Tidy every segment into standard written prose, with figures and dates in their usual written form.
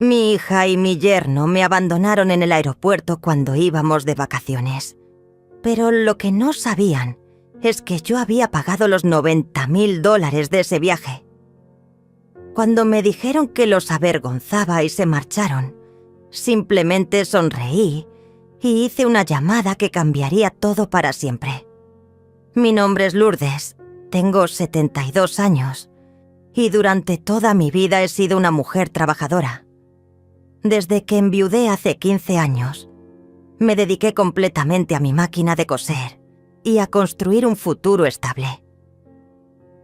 Mi hija y mi yerno me abandonaron en el aeropuerto cuando íbamos de vacaciones. Pero lo que no sabían es que yo había pagado los $90.000 de ese viaje. Cuando me dijeron que los avergonzaba y se marcharon, simplemente sonreí y hice una llamada que cambiaría todo para siempre. Mi nombre es Lourdes, tengo 72 años y durante toda mi vida he sido una mujer trabajadora. Desde que enviudé hace 15 años, me dediqué completamente a mi máquina de coser y a construir un futuro estable.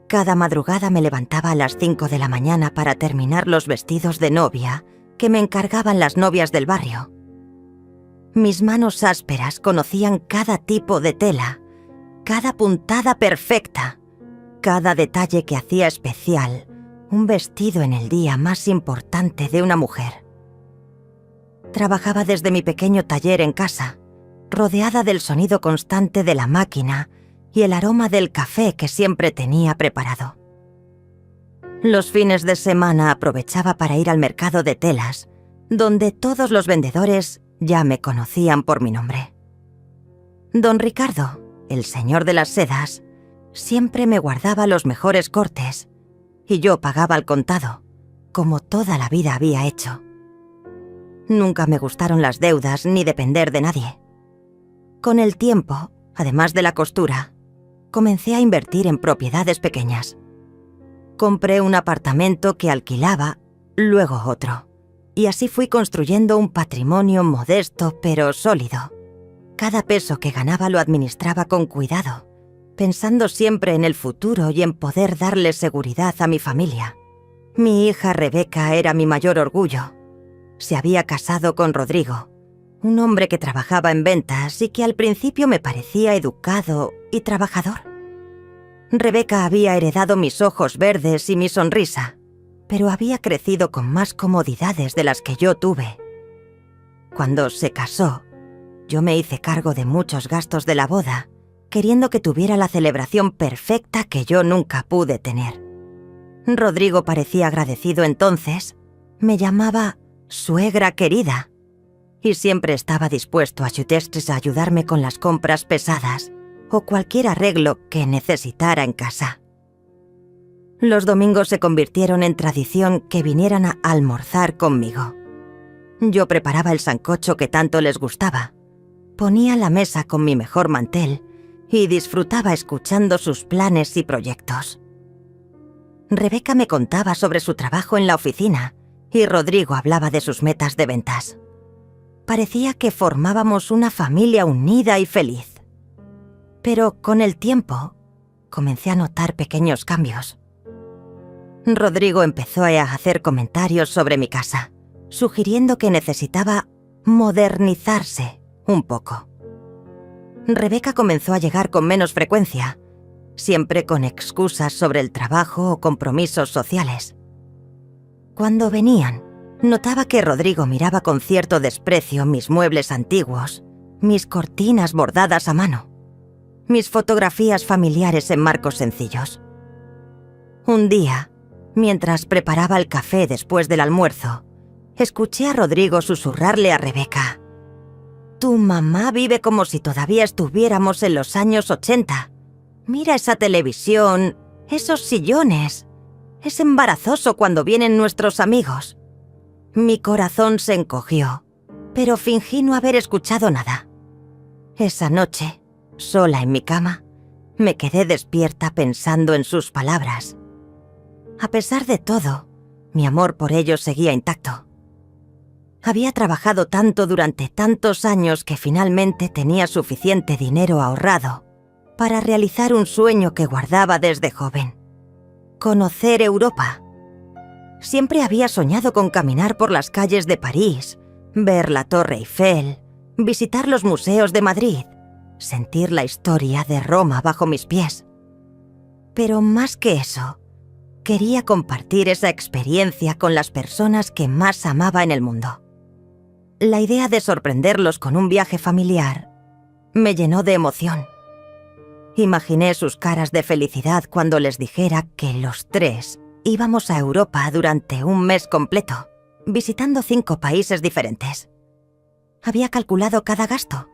Cada madrugada me levantaba a las 5 de la mañana para terminar los vestidos de novia que me encargaban las novias del barrio. Mis manos ásperas conocían cada tipo de tela, cada puntada perfecta, cada detalle que hacía especial un vestido en el día más importante de una mujer. Trabajaba desde mi pequeño taller en casa, rodeada del sonido constante de la máquina y el aroma del café que siempre tenía preparado. Los fines de semana aprovechaba para ir al mercado de telas, donde todos los vendedores ya me conocían por mi nombre. Don Ricardo, el señor de las sedas, siempre me guardaba los mejores cortes y yo pagaba al contado, como toda la vida había hecho. Nunca me gustaron las deudas ni depender de nadie. Con el tiempo, además de la costura, comencé a invertir en propiedades pequeñas. Compré un apartamento que alquilaba, luego otro, y así fui construyendo un patrimonio modesto pero sólido. Cada peso que ganaba lo administraba con cuidado, pensando siempre en el futuro y en poder darle seguridad a mi familia. Mi hija Rebeca era mi mayor orgullo. Se había casado con Rodrigo, un hombre que trabajaba en ventas y que al principio me parecía educado y trabajador. Rebeca había heredado mis ojos verdes y mi sonrisa, pero había crecido con más comodidades de las que yo tuve. Cuando se casó, yo me hice cargo de muchos gastos de la boda, queriendo que tuviera la celebración perfecta que yo nunca pude tener. Rodrigo parecía agradecido entonces, me llamaba suegra querida, y siempre estaba dispuesto a ayudarme con las compras pesadas o cualquier arreglo que necesitara en casa. Los domingos se convirtieron en tradición que vinieran a almorzar conmigo. Yo preparaba el sancocho que tanto les gustaba, ponía la mesa con mi mejor mantel y disfrutaba escuchando sus planes y proyectos. Rebeca me contaba sobre su trabajo en la oficina y Rodrigo hablaba de sus metas de ventas. Parecía que formábamos una familia unida y feliz. Pero con el tiempo, comencé a notar pequeños cambios. Rodrigo empezó a hacer comentarios sobre mi casa, sugiriendo que necesitaba modernizarse un poco. Rebeca comenzó a llegar con menos frecuencia, siempre con excusas sobre el trabajo o compromisos sociales. Cuando venían, notaba que Rodrigo miraba con cierto desprecio mis muebles antiguos, mis cortinas bordadas a mano, mis fotografías familiares en marcos sencillos. Un día, mientras preparaba el café después del almuerzo, escuché a Rodrigo susurrarle a Rebeca: «Tu mamá vive como si todavía estuviéramos en los años 80. Mira esa televisión, esos sillones. Es embarazoso cuando vienen nuestros amigos». Mi corazón se encogió, pero fingí no haber escuchado nada. Esa noche, sola en mi cama, me quedé despierta pensando en sus palabras. A pesar de todo, mi amor por ellos seguía intacto. Había trabajado tanto durante tantos años que finalmente tenía suficiente dinero ahorrado para realizar un sueño que guardaba desde joven: conocer Europa. Siempre había soñado con caminar por las calles de París, ver la Torre Eiffel, visitar los museos de Madrid, sentir la historia de Roma bajo mis pies. Pero más que eso, quería compartir esa experiencia con las personas que más amaba en el mundo. La idea de sorprenderlos con un viaje familiar me llenó de emoción. Imaginé sus caras de felicidad cuando les dijera que los tres íbamos a Europa durante un mes completo, visitando 5 países diferentes. Había calculado cada gasto.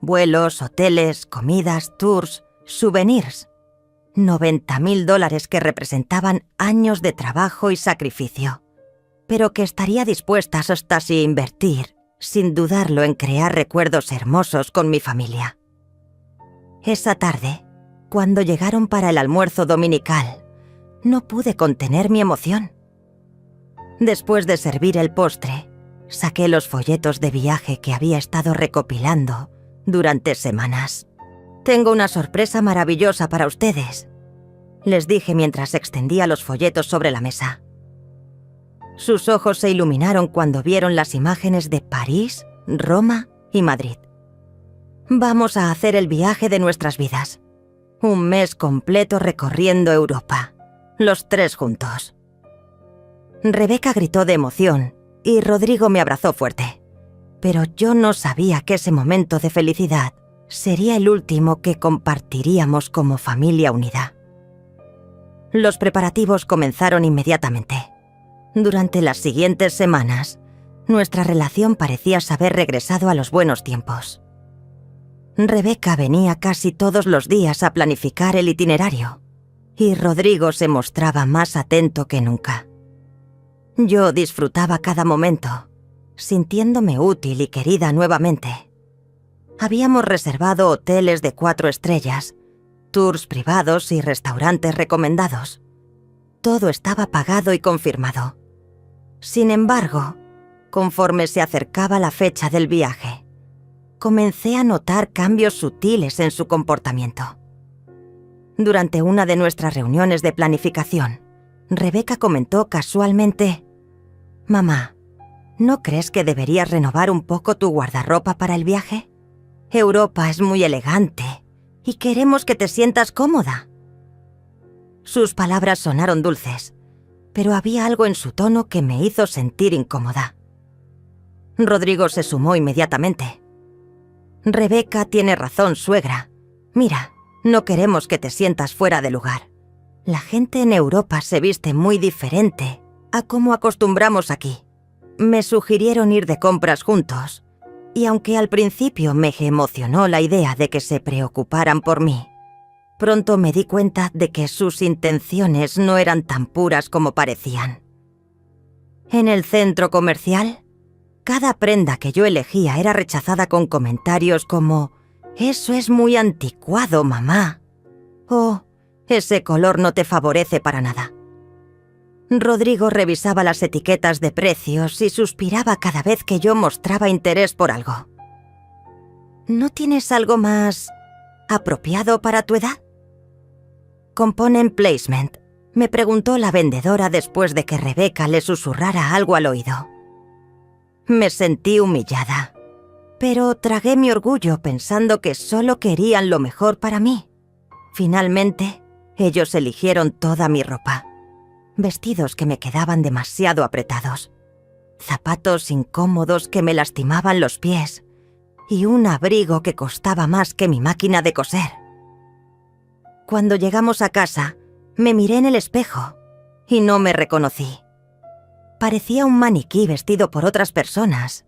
Vuelos, hoteles, comidas, tours, souvenirs. $90,000 que representaban años de trabajo y sacrificio, pero que estaría dispuesta hasta sin invertir, sin dudarlo, en crear recuerdos hermosos con mi familia. Esa tarde, cuando llegaron para el almuerzo dominical, no pude contener mi emoción. Después de servir el postre, saqué los folletos de viaje que había estado recopilando durante semanas. «Tengo una sorpresa maravillosa para ustedes», les dije mientras extendía los folletos sobre la mesa. Sus ojos se iluminaron cuando vieron las imágenes de París, Roma y Madrid. «Vamos a hacer el viaje de nuestras vidas. Un mes completo recorriendo Europa, los 3 juntos». Rebeca gritó de emoción y Rodrigo me abrazó fuerte, pero yo no sabía que ese momento de felicidad sería el último que compartiríamos como familia unida. Los preparativos comenzaron inmediatamente. Durante las siguientes semanas, nuestra relación parecía haber regresado a los buenos tiempos. Rebeca venía casi todos los días a planificar el itinerario, y Rodrigo se mostraba más atento que nunca. Yo disfrutaba cada momento, sintiéndome útil y querida nuevamente. Habíamos reservado hoteles de 4 estrellas, tours privados y restaurantes recomendados. Todo estaba pagado y confirmado. Sin embargo, conforme se acercaba la fecha del viaje, comencé a notar cambios sutiles en su comportamiento. Durante una de nuestras reuniones de planificación, Rebeca comentó casualmente: «Mamá, ¿no crees que deberías renovar un poco tu guardarropa para el viaje? Europa es muy elegante y queremos que te sientas cómoda». Sus palabras sonaron dulces, pero había algo en su tono que me hizo sentir incómoda. Rodrigo se sumó inmediatamente. «Rebeca tiene razón, suegra. Mira, no queremos que te sientas fuera de lugar. La gente en Europa se viste muy diferente a cómo acostumbramos aquí». Me sugirieron ir de compras juntos, y aunque al principio me emocionó la idea de que se preocuparan por mí, pronto me di cuenta de que sus intenciones no eran tan puras como parecían. En el centro comercial, cada prenda que yo elegía era rechazada con comentarios como «Eso es muy anticuado, mamá», o «Ese color no te favorece para nada». Rodrigo revisaba las etiquetas de precios y suspiraba cada vez que yo mostraba interés por algo. «¿No tienes algo más apropiado para tu edad?» «Component placement», me preguntó la vendedora después de que Rebeca le susurrara algo al oído. Me sentí humillada, pero tragué mi orgullo pensando que solo querían lo mejor para mí. Finalmente, ellos eligieron toda mi ropa. Vestidos que me quedaban demasiado apretados, zapatos incómodos que me lastimaban los pies y un abrigo que costaba más que mi máquina de coser. Cuando llegamos a casa, me miré en el espejo y no me reconocí. Parecía un maniquí vestido por otras personas,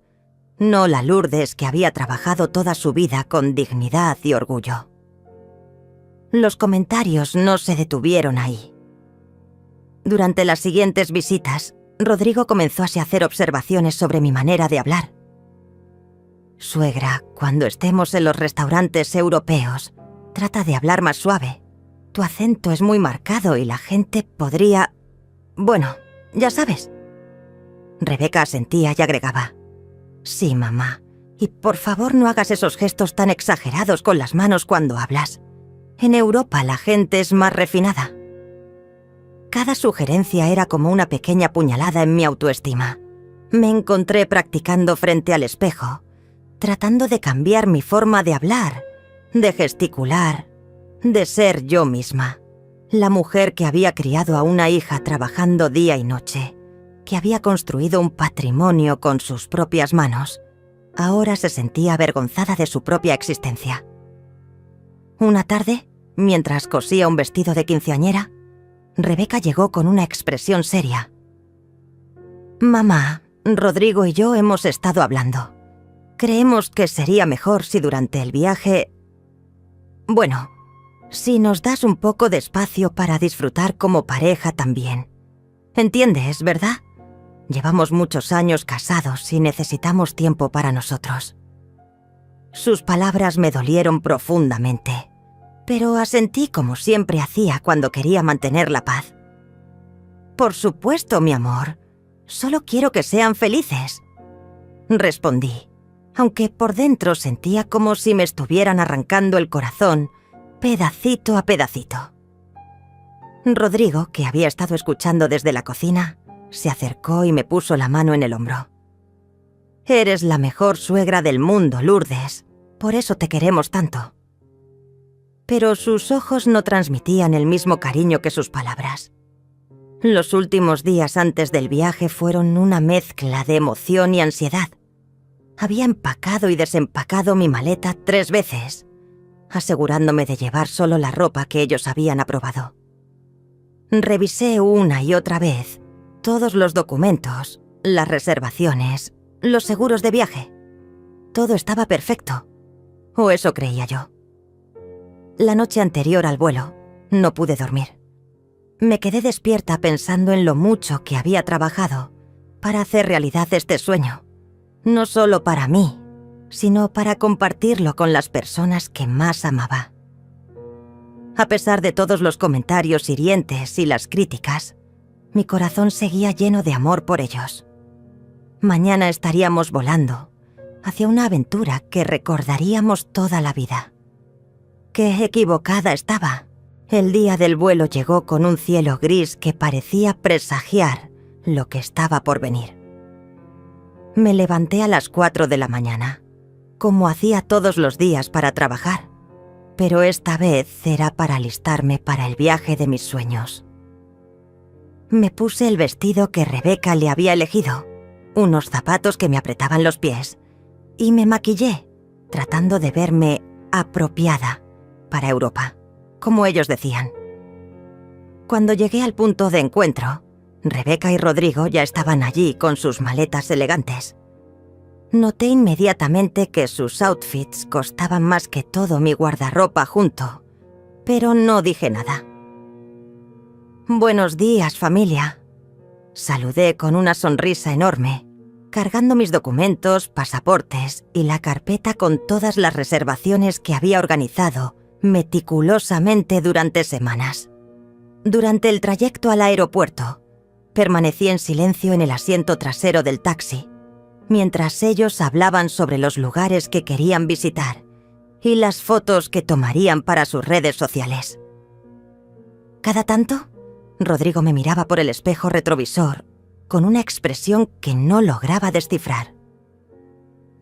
no la Lourdes que había trabajado toda su vida con dignidad y orgullo. Los comentarios no se detuvieron ahí. Durante las siguientes visitas, Rodrigo comenzó a hacer observaciones sobre mi manera de hablar. «Suegra, cuando estemos en los restaurantes europeos, trata de hablar más suave. Tu acento es muy marcado y la gente podría... Bueno, ya sabes». Rebeca asentía y agregaba: «Sí, mamá, y por favor no hagas esos gestos tan exagerados con las manos cuando hablas. En Europa la gente es más refinada». Cada sugerencia era como una pequeña puñalada en mi autoestima. Me encontré practicando frente al espejo, tratando de cambiar mi forma de hablar, de gesticular, de ser yo misma. La mujer que había criado a una hija trabajando día y noche, que había construido un patrimonio con sus propias manos, ahora se sentía avergonzada de su propia existencia. Una tarde, mientras cosía un vestido de quinceañera, Rebeca llegó con una expresión seria. «Mamá, Rodrigo y yo hemos estado hablando. Creemos que sería mejor si durante el viaje... Bueno, si nos das un poco de espacio para disfrutar como pareja también. ¿Entiendes, verdad? Llevamos muchos años casados y necesitamos tiempo para nosotros. Sus palabras me dolieron profundamente, pero asentí como siempre hacía cuando quería mantener la paz. Por supuesto, mi amor. Solo quiero que sean felices, respondí, aunque por dentro sentía como si me estuvieran arrancando el corazón, pedacito a pedacito. Rodrigo, que había estado escuchando desde la cocina, se acercó y me puso la mano en el hombro. Eres la mejor suegra del mundo, Lourdes, por eso te queremos tanto. Pero sus ojos no transmitían el mismo cariño que sus palabras. Los últimos días antes del viaje fueron una mezcla de emoción y ansiedad. Había empacado y desempacado mi maleta 3 veces, asegurándome de llevar solo la ropa que ellos habían aprobado. Revisé una y otra vez todos los documentos, las reservaciones, los seguros de viaje. Todo estaba perfecto, o eso creía yo. La noche anterior al vuelo, no pude dormir. Me quedé despierta pensando en lo mucho que había trabajado para hacer realidad este sueño, no solo para mí, sino para compartirlo con las personas que más amaba. A pesar de todos los comentarios hirientes y las críticas, mi corazón seguía lleno de amor por ellos. Mañana estaríamos volando hacia una aventura que recordaríamos toda la vida. ¡Qué equivocada estaba! El día del vuelo llegó con un cielo gris que parecía presagiar lo que estaba por venir. Me levanté a las 4 de la mañana, como hacía todos los días para trabajar, pero esta vez era para alistarme para el viaje de mis sueños. Me puse el vestido que Rebeca le había elegido, unos zapatos que me apretaban los pies, y me maquillé, tratando de verme apropiada para Europa, como ellos decían. Cuando llegué al punto de encuentro, Rebeca y Rodrigo ya estaban allí con sus maletas elegantes. Noté inmediatamente que sus outfits costaban más que todo mi guardarropa junto, pero no dije nada. «Buenos días, familia», saludé con una sonrisa enorme, cargando mis documentos, pasaportes y la carpeta con todas las reservaciones que había organizado meticulosamente durante semanas. Durante el trayecto al aeropuerto, permanecí en silencio en el asiento trasero del taxi, mientras ellos hablaban sobre los lugares que querían visitar y las fotos que tomarían para sus redes sociales. Cada tanto, Rodrigo me miraba por el espejo retrovisor con una expresión que no lograba descifrar.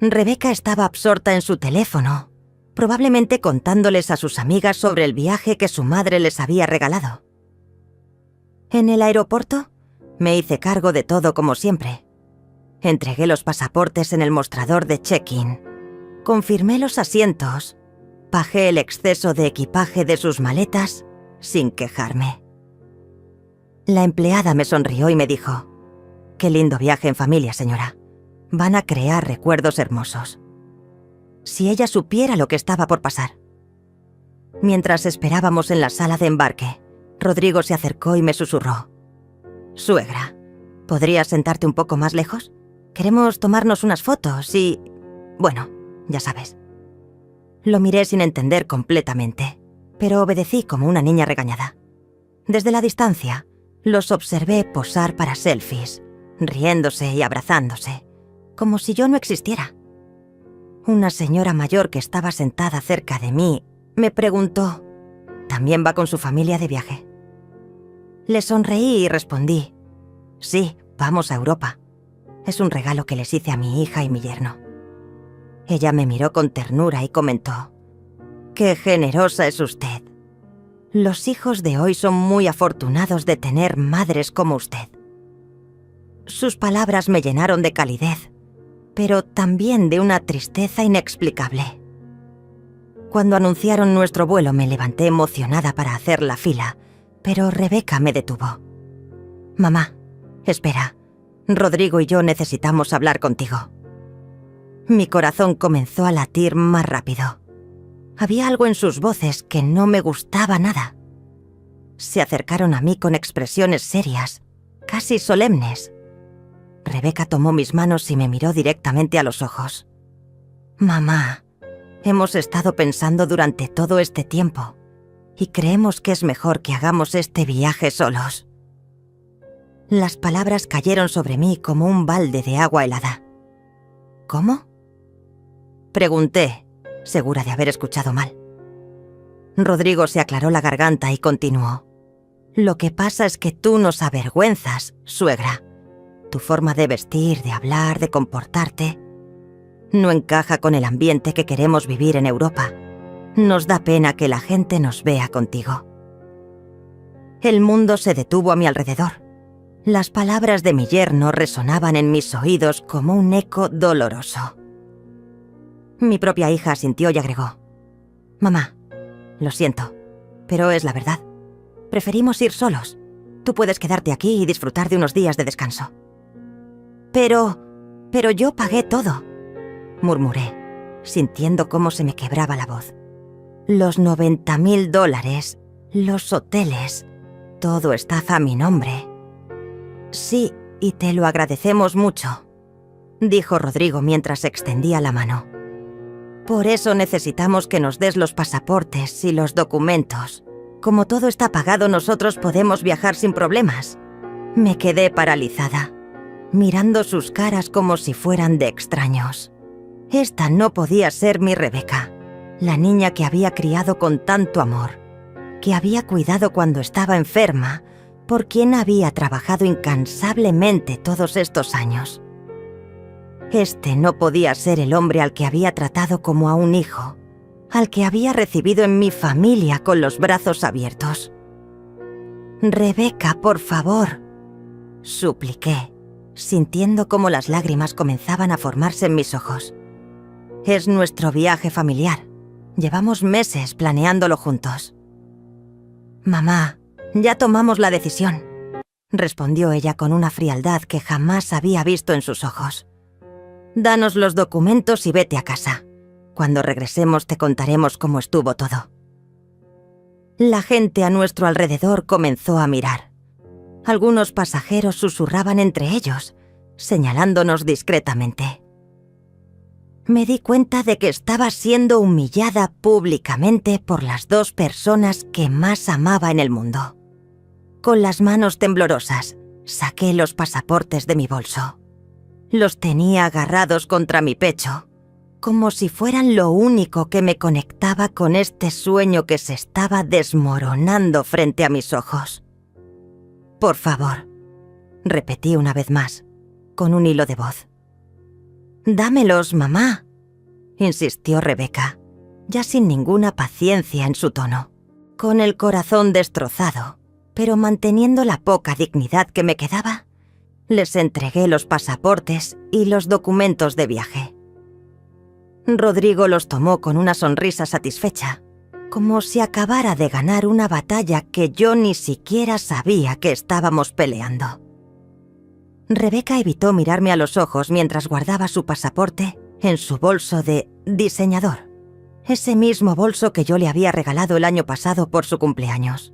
Rebeca estaba absorta en su teléfono, probablemente contándoles a sus amigas sobre el viaje que su madre les había regalado. En el aeropuerto, me hice cargo de todo como siempre. Entregué los pasaportes en el mostrador de check-in, confirmé los asientos, bajé el exceso de equipaje de sus maletas sin quejarme. La empleada me sonrió y me dijo: «Qué lindo viaje en familia, señora. Van a crear recuerdos hermosos». Si ella supiera lo que estaba por pasar. Mientras esperábamos en la sala de embarque, Rodrigo se acercó y me susurró: «Suegra, ¿podrías sentarte un poco más lejos? Queremos tomarnos unas fotos y... bueno, ya sabes». Lo miré sin entender completamente, pero obedecí como una niña regañada. Desde la distancia, los observé posar para selfies, riéndose y abrazándose, como si yo no existiera. Una señora mayor que estaba sentada cerca de mí me preguntó: ¿también va con su familia de viaje? Le sonreí y respondí: «Sí, vamos a Europa. Es un regalo que les hice a mi hija y mi yerno». Ella me miró con ternura y comentó: «Qué generosa es usted. Los hijos de hoy son muy afortunados de tener madres como usted». Sus palabras me llenaron de calidez, pero también de una tristeza inexplicable. Cuando anunciaron nuestro vuelo me levanté emocionada para hacer la fila, pero Rebeca me detuvo. «Mamá, espera, Rodrigo y yo necesitamos hablar contigo. Mi corazón comenzó a latir más rápido. Había algo en sus voces que no me gustaba nada. Se acercaron a mí con expresiones serias, casi solemnes. Rebeca tomó mis manos y me miró directamente a los ojos. «Mamá, hemos estado pensando durante todo este tiempo y creemos que es mejor que hagamos este viaje solos». Las palabras cayeron sobre mí como un balde de agua helada. «¿Cómo?», pregunté, segura de haber escuchado mal. Rodrigo se aclaró la garganta y continuó. «Lo que pasa es que tú nos avergüenzas, suegra. Tu forma de vestir, de hablar, de comportarte, no encaja con el ambiente que queremos vivir en Europa. Nos da pena que la gente nos vea contigo». El mundo se detuvo a mi alrededor. Las palabras de mi yerno resonaban en mis oídos como un eco doloroso. Mi propia hija asintió y agregó: «Mamá, lo siento, pero es la verdad. Preferimos ir solos. Tú puedes quedarte aquí y disfrutar de unos días de descanso». Pero yo pagué todo», murmuré, sintiendo cómo se me quebraba la voz. «Los $90,000, los hoteles, todo está a mi nombre». «Sí, y te lo agradecemos mucho», dijo Rodrigo mientras extendía la mano. «Por eso necesitamos que nos des los pasaportes y los documentos. Como todo está pagado, nosotros podemos viajar sin problemas». Me quedé paralizada, mirando sus caras como si fueran de extraños. Esta no podía ser mi Rebeca, la niña que había criado con tanto amor, que había cuidado cuando estaba enferma, por quien había trabajado incansablemente todos estos años. Este no podía ser el hombre al que había tratado como a un hijo, al que había recibido en mi familia con los brazos abiertos. «Rebeca, por favor», supliqué, sintiendo cómo las lágrimas comenzaban a formarse en mis ojos. «Es nuestro viaje familiar. Llevamos meses planeándolo juntos». «Mamá, ya tomamos la decisión», respondió ella con una frialdad que jamás había visto en sus ojos. «Danos los documentos y vete a casa. Cuando regresemos te contaremos cómo estuvo todo». La gente a nuestro alrededor comenzó a mirar. Algunos pasajeros susurraban entre ellos, señalándonos discretamente. Me di cuenta de que estaba siendo humillada públicamente por las dos personas que más amaba en el mundo. Con las manos temblorosas, saqué los pasaportes de mi bolso. Los tenía agarrados contra mi pecho, como si fueran lo único que me conectaba con este sueño que se estaba desmoronando frente a mis ojos. «Por favor», repetí una vez más, con un hilo de voz. «Dámelos, mamá», insistió Rebeca, ya sin ninguna paciencia en su tono, con el corazón destrozado, pero manteniendo la poca dignidad que me quedaba. Les entregué los pasaportes y los documentos de viaje. Rodrigo los tomó con una sonrisa satisfecha, como si acabara de ganar una batalla que yo ni siquiera sabía que estábamos peleando. Rebeca evitó mirarme a los ojos mientras guardaba su pasaporte en su bolso de diseñador, ese mismo bolso que yo le había regalado el año pasado por su cumpleaños.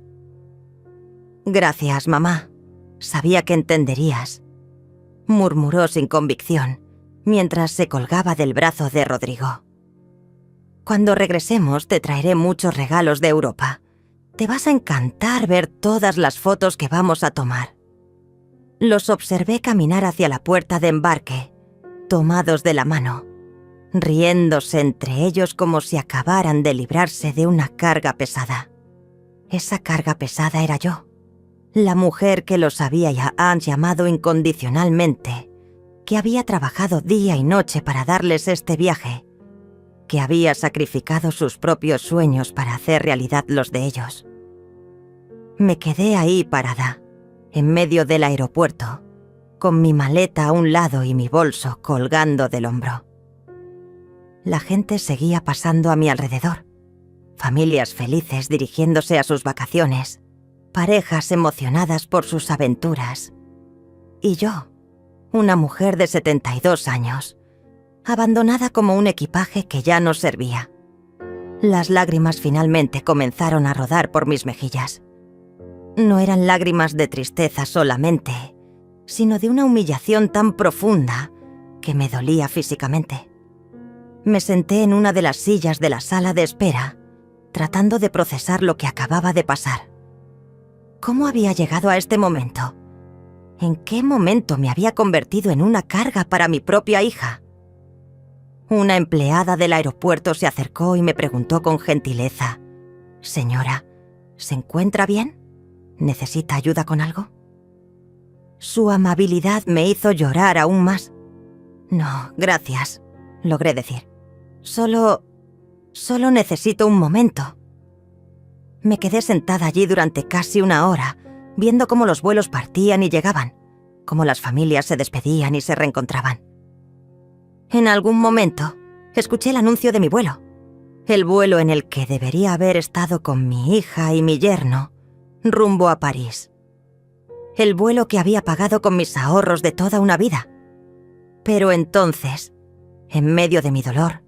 «Gracias, mamá. Sabía que entenderías», murmuró sin convicción, mientras se colgaba del brazo de Rodrigo. «Cuando regresemos te traeré muchos regalos de Europa. Te vas a encantar ver todas las fotos que vamos a tomar». Los observé caminar hacia la puerta de embarque, tomados de la mano, riéndose entre ellos como si acabaran de librarse de una carga pesada. Esa carga pesada era yo, la mujer que los había llamado incondicionalmente, que había trabajado día y noche para darles este viaje, que había sacrificado sus propios sueños para hacer realidad los de ellos. Me quedé ahí parada, en medio del aeropuerto, con mi maleta a un lado y mi bolso colgando del hombro. La gente seguía pasando a mi alrededor, familias felices dirigiéndose a sus vacaciones, parejas emocionadas por sus aventuras, y yo, una mujer de 72 años, abandonada como un equipaje que ya no servía. Las lágrimas finalmente comenzaron a rodar por mis mejillas. No eran lágrimas de tristeza solamente, sino de una humillación tan profunda que me dolía físicamente. Me senté en una de las sillas de la sala de espera, tratando de procesar lo que acababa de pasar. ¿Cómo había llegado a este momento? ¿En qué momento me había convertido en una carga para mi propia hija? Una empleada del aeropuerto se acercó y me preguntó con gentileza: «Señora, ¿se encuentra bien? ¿Necesita ayuda con algo?». Su amabilidad me hizo llorar aún más. «No, gracias», logré decir. Solo necesito un momento». Me quedé sentada allí durante casi una hora, viendo cómo los vuelos partían y llegaban, cómo las familias se despedían y se reencontraban. En algún momento, escuché el anuncio de mi vuelo, el vuelo en el que debería haber estado con mi hija y mi yerno, rumbo a París. El vuelo que había pagado con mis ahorros de toda una vida. Pero entonces, en medio de mi dolor,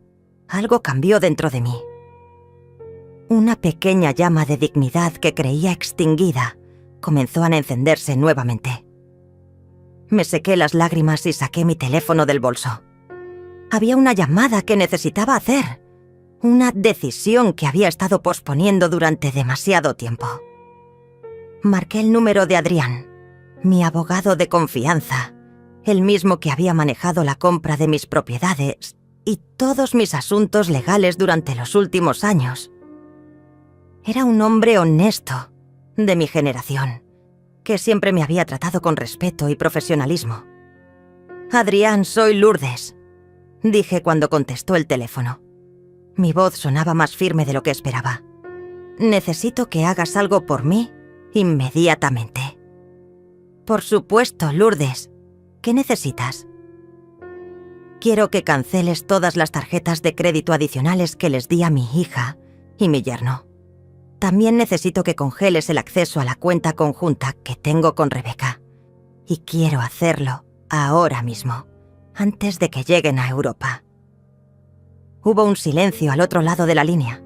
algo cambió dentro de mí. Una pequeña llama de dignidad que creía extinguida comenzó a encenderse nuevamente. Me sequé las lágrimas y saqué mi teléfono del bolso. Había una llamada que necesitaba hacer, una decisión que había estado posponiendo durante demasiado tiempo. Marqué el número de Adrián, mi abogado de confianza, el mismo que había manejado la compra de mis propiedades y todos mis asuntos legales durante los últimos años. Era un hombre honesto, de mi generación, que siempre me había tratado con respeto y profesionalismo. «Adrián, soy Lourdes», dije cuando contestó el teléfono. Mi voz sonaba más firme de lo que esperaba. «Necesito que hagas algo por mí inmediatamente». «Por supuesto, Lourdes. ¿Qué necesitas?» «Quiero que canceles todas las tarjetas de crédito adicionales que les di a mi hija y mi yerno. También necesito que congeles el acceso a la cuenta conjunta que tengo con Rebeca. Y quiero hacerlo ahora mismo, antes de que lleguen a Europa». Hubo un silencio al otro lado de la línea.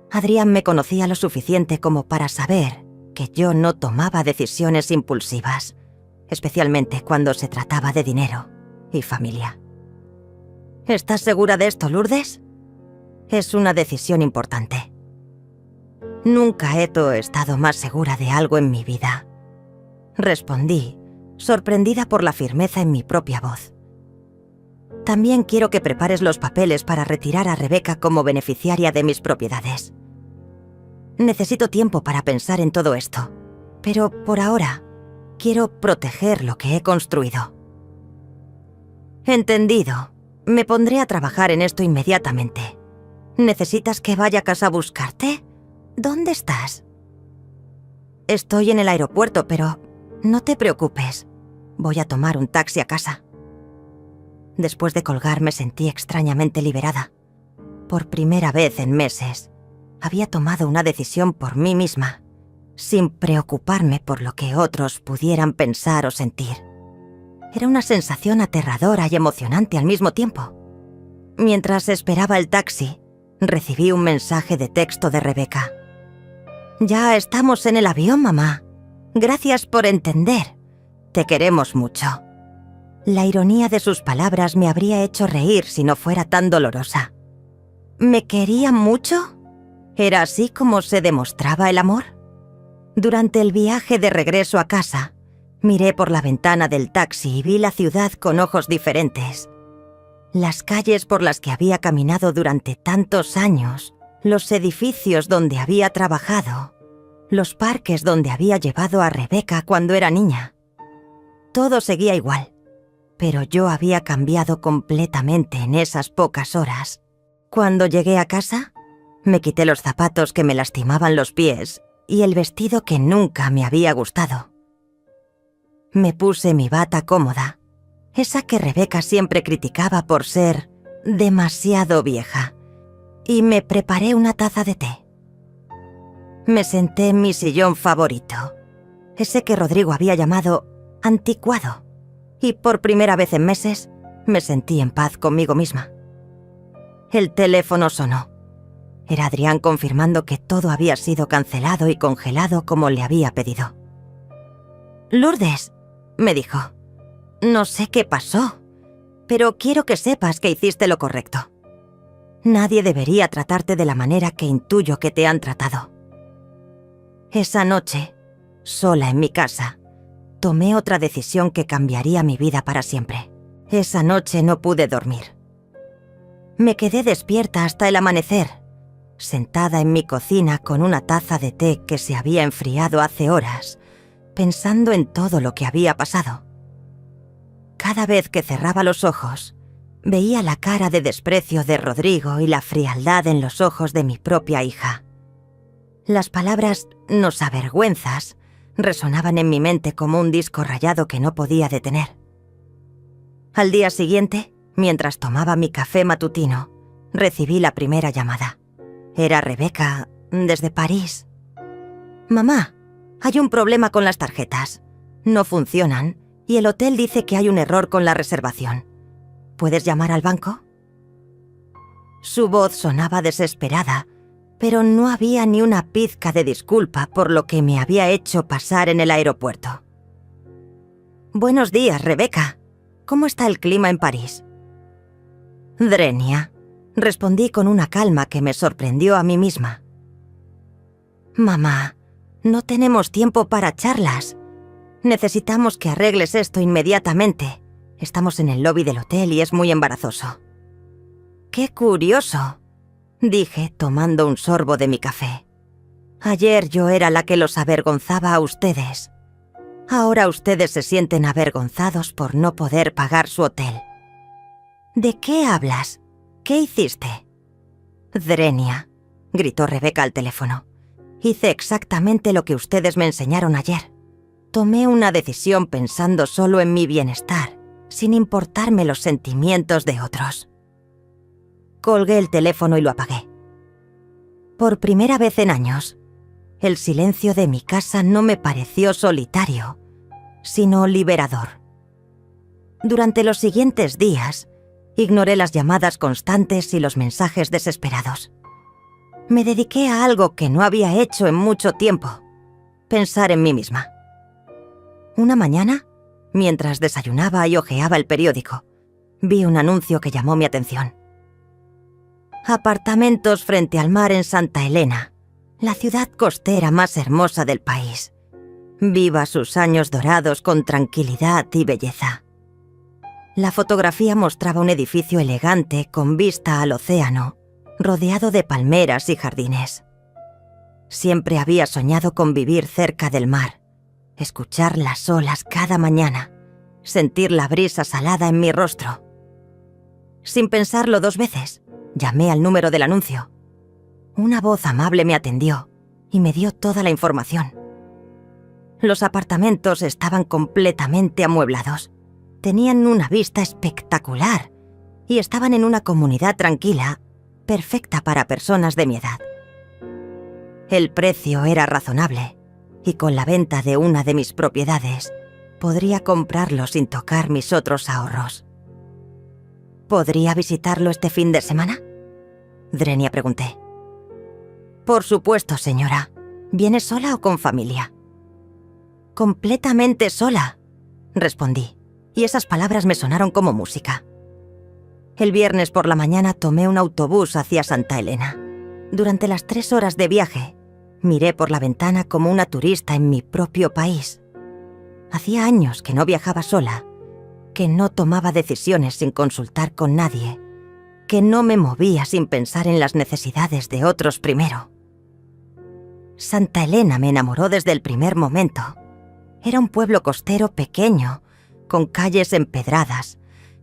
Adrián me conocía lo suficiente como para saber que yo no tomaba decisiones impulsivas, especialmente cuando se trataba de dinero y familia. «¿Estás segura de esto, Lourdes? Es una decisión importante». «Nunca he estado más segura de algo en mi vida», respondí, sorprendida por la firmeza en mi propia voz. «También quiero que prepares los papeles para retirar a Rebeca como beneficiaria de mis propiedades. Necesito tiempo para pensar en todo esto, pero por ahora quiero proteger lo que he construido». «Entendido. Me pondré a trabajar en esto inmediatamente. ¿Necesitas que vaya a casa a buscarte? ¿Dónde estás?» «Estoy en el aeropuerto, pero no te preocupes. Voy a tomar un taxi a casa». Después de colgar me sentí extrañamente liberada. Por primera vez en meses, había tomado una decisión por mí misma, sin preocuparme por lo que otros pudieran pensar o sentir. Era una sensación aterradora y emocionante al mismo tiempo. Mientras esperaba el taxi, recibí un mensaje de texto de Rebeca. «Ya estamos en el avión, mamá. Gracias por entender. Te queremos mucho». La ironía de sus palabras me habría hecho reír si no fuera tan dolorosa. ¿Me quería mucho? ¿Era así como se demostraba el amor? Durante el viaje de regreso a casa, miré por la ventana del taxi y vi la ciudad con ojos diferentes. Las calles por las que había caminado durante tantos años, los edificios donde había trabajado, los parques donde había llevado a Rebeca cuando era niña. Todo seguía igual. Pero yo había cambiado completamente en esas pocas horas. Cuando llegué a casa, me quité los zapatos que me lastimaban los pies y el vestido que nunca me había gustado. Me puse mi bata cómoda, esa que Rebeca siempre criticaba por ser demasiado vieja, y me preparé una taza de té. Me senté en mi sillón favorito, ese que Rodrigo había llamado anticuado, y por primera vez en meses me sentí en paz conmigo misma. El teléfono sonó. Era Adrián confirmando que todo había sido cancelado y congelado como le había pedido. «Lourdes», me dijo, «no sé qué pasó, pero quiero que sepas que hiciste lo correcto. Nadie debería tratarte de la manera que intuyo que te han tratado». Esa noche, sola en mi casa, tomé otra decisión que cambiaría mi vida para siempre. Esa noche no pude dormir. Me quedé despierta hasta el amanecer, sentada en mi cocina con una taza de té que se había enfriado hace horas, pensando en todo lo que había pasado. Cada vez que cerraba los ojos, veía la cara de desprecio de Rodrigo y la frialdad en los ojos de mi propia hija. Las palabras «nos avergüenzas» resonaban en mi mente como un disco rayado que no podía detener. Al día siguiente, mientras tomaba mi café matutino, recibí la primera llamada. Era Rebeca, desde París. «Mamá, hay un problema con las tarjetas. No funcionan y el hotel dice que hay un error con la reservación. ¿Puedes llamar al banco?». Su voz sonaba desesperada, pero no había ni una pizca de disculpa por lo que me había hecho pasar en el aeropuerto. «Buenos días, Rebeca. ¿Cómo está el clima en París?». «Drenia», respondí con una calma que me sorprendió a mí misma. «Mamá, no tenemos tiempo para charlas. Necesitamos que arregles esto inmediatamente. Estamos en el lobby del hotel y es muy embarazoso». «Qué curioso», dije tomando un sorbo de mi café. «Ayer yo era la que los avergonzaba a ustedes. Ahora ustedes se sienten avergonzados por no poder pagar su hotel». «¿De qué hablas? ¿Qué hiciste?». «Drenia», gritó Rebeca al teléfono. «Hice exactamente lo que ustedes me enseñaron ayer. Tomé una decisión pensando solo en mi bienestar, sin importarme los sentimientos de otros». Colgué el teléfono y lo apagué. Por primera vez en años, el silencio de mi casa no me pareció solitario, sino liberador. Durante los siguientes días, ignoré las llamadas constantes y los mensajes desesperados. Me dediqué a algo que no había hecho en mucho tiempo: pensar en mí misma. Una mañana, mientras desayunaba y hojeaba el periódico, vi un anuncio que llamó mi atención. Apartamentos frente al mar en Santa Elena, la ciudad costera más hermosa del país. Viva sus años dorados con tranquilidad y belleza. La fotografía mostraba un edificio elegante con vista al océano, rodeado de palmeras y jardines. Siempre había soñado con vivir cerca del mar, escuchar las olas cada mañana, sentir la brisa salada en mi rostro. Sin pensarlo dos veces, llamé al número del anuncio. Una voz amable me atendió y me dio toda la información. Los apartamentos estaban completamente amueblados. Tenían una vista espectacular y estaban en una comunidad tranquila, perfecta para personas de mi edad. El precio era razonable y con la venta de una de mis propiedades podría comprarlo sin tocar mis otros ahorros. ¿Podría visitarlo este fin de semana?, Drenia pregunté. «Por supuesto, señora. ¿Viene sola o con familia?». «Completamente sola», respondí, y esas palabras me sonaron como música. El viernes por la mañana tomé un autobús hacia Santa Elena. Durante las 3 horas de viaje, miré por la ventana como una turista en mi propio país. Hacía años que no viajaba sola, que no tomaba decisiones sin consultar con nadie, que no me movía sin pensar en las necesidades de otros primero. Santa Elena me enamoró desde el primer momento. Era un pueblo costero pequeño, con calles empedradas,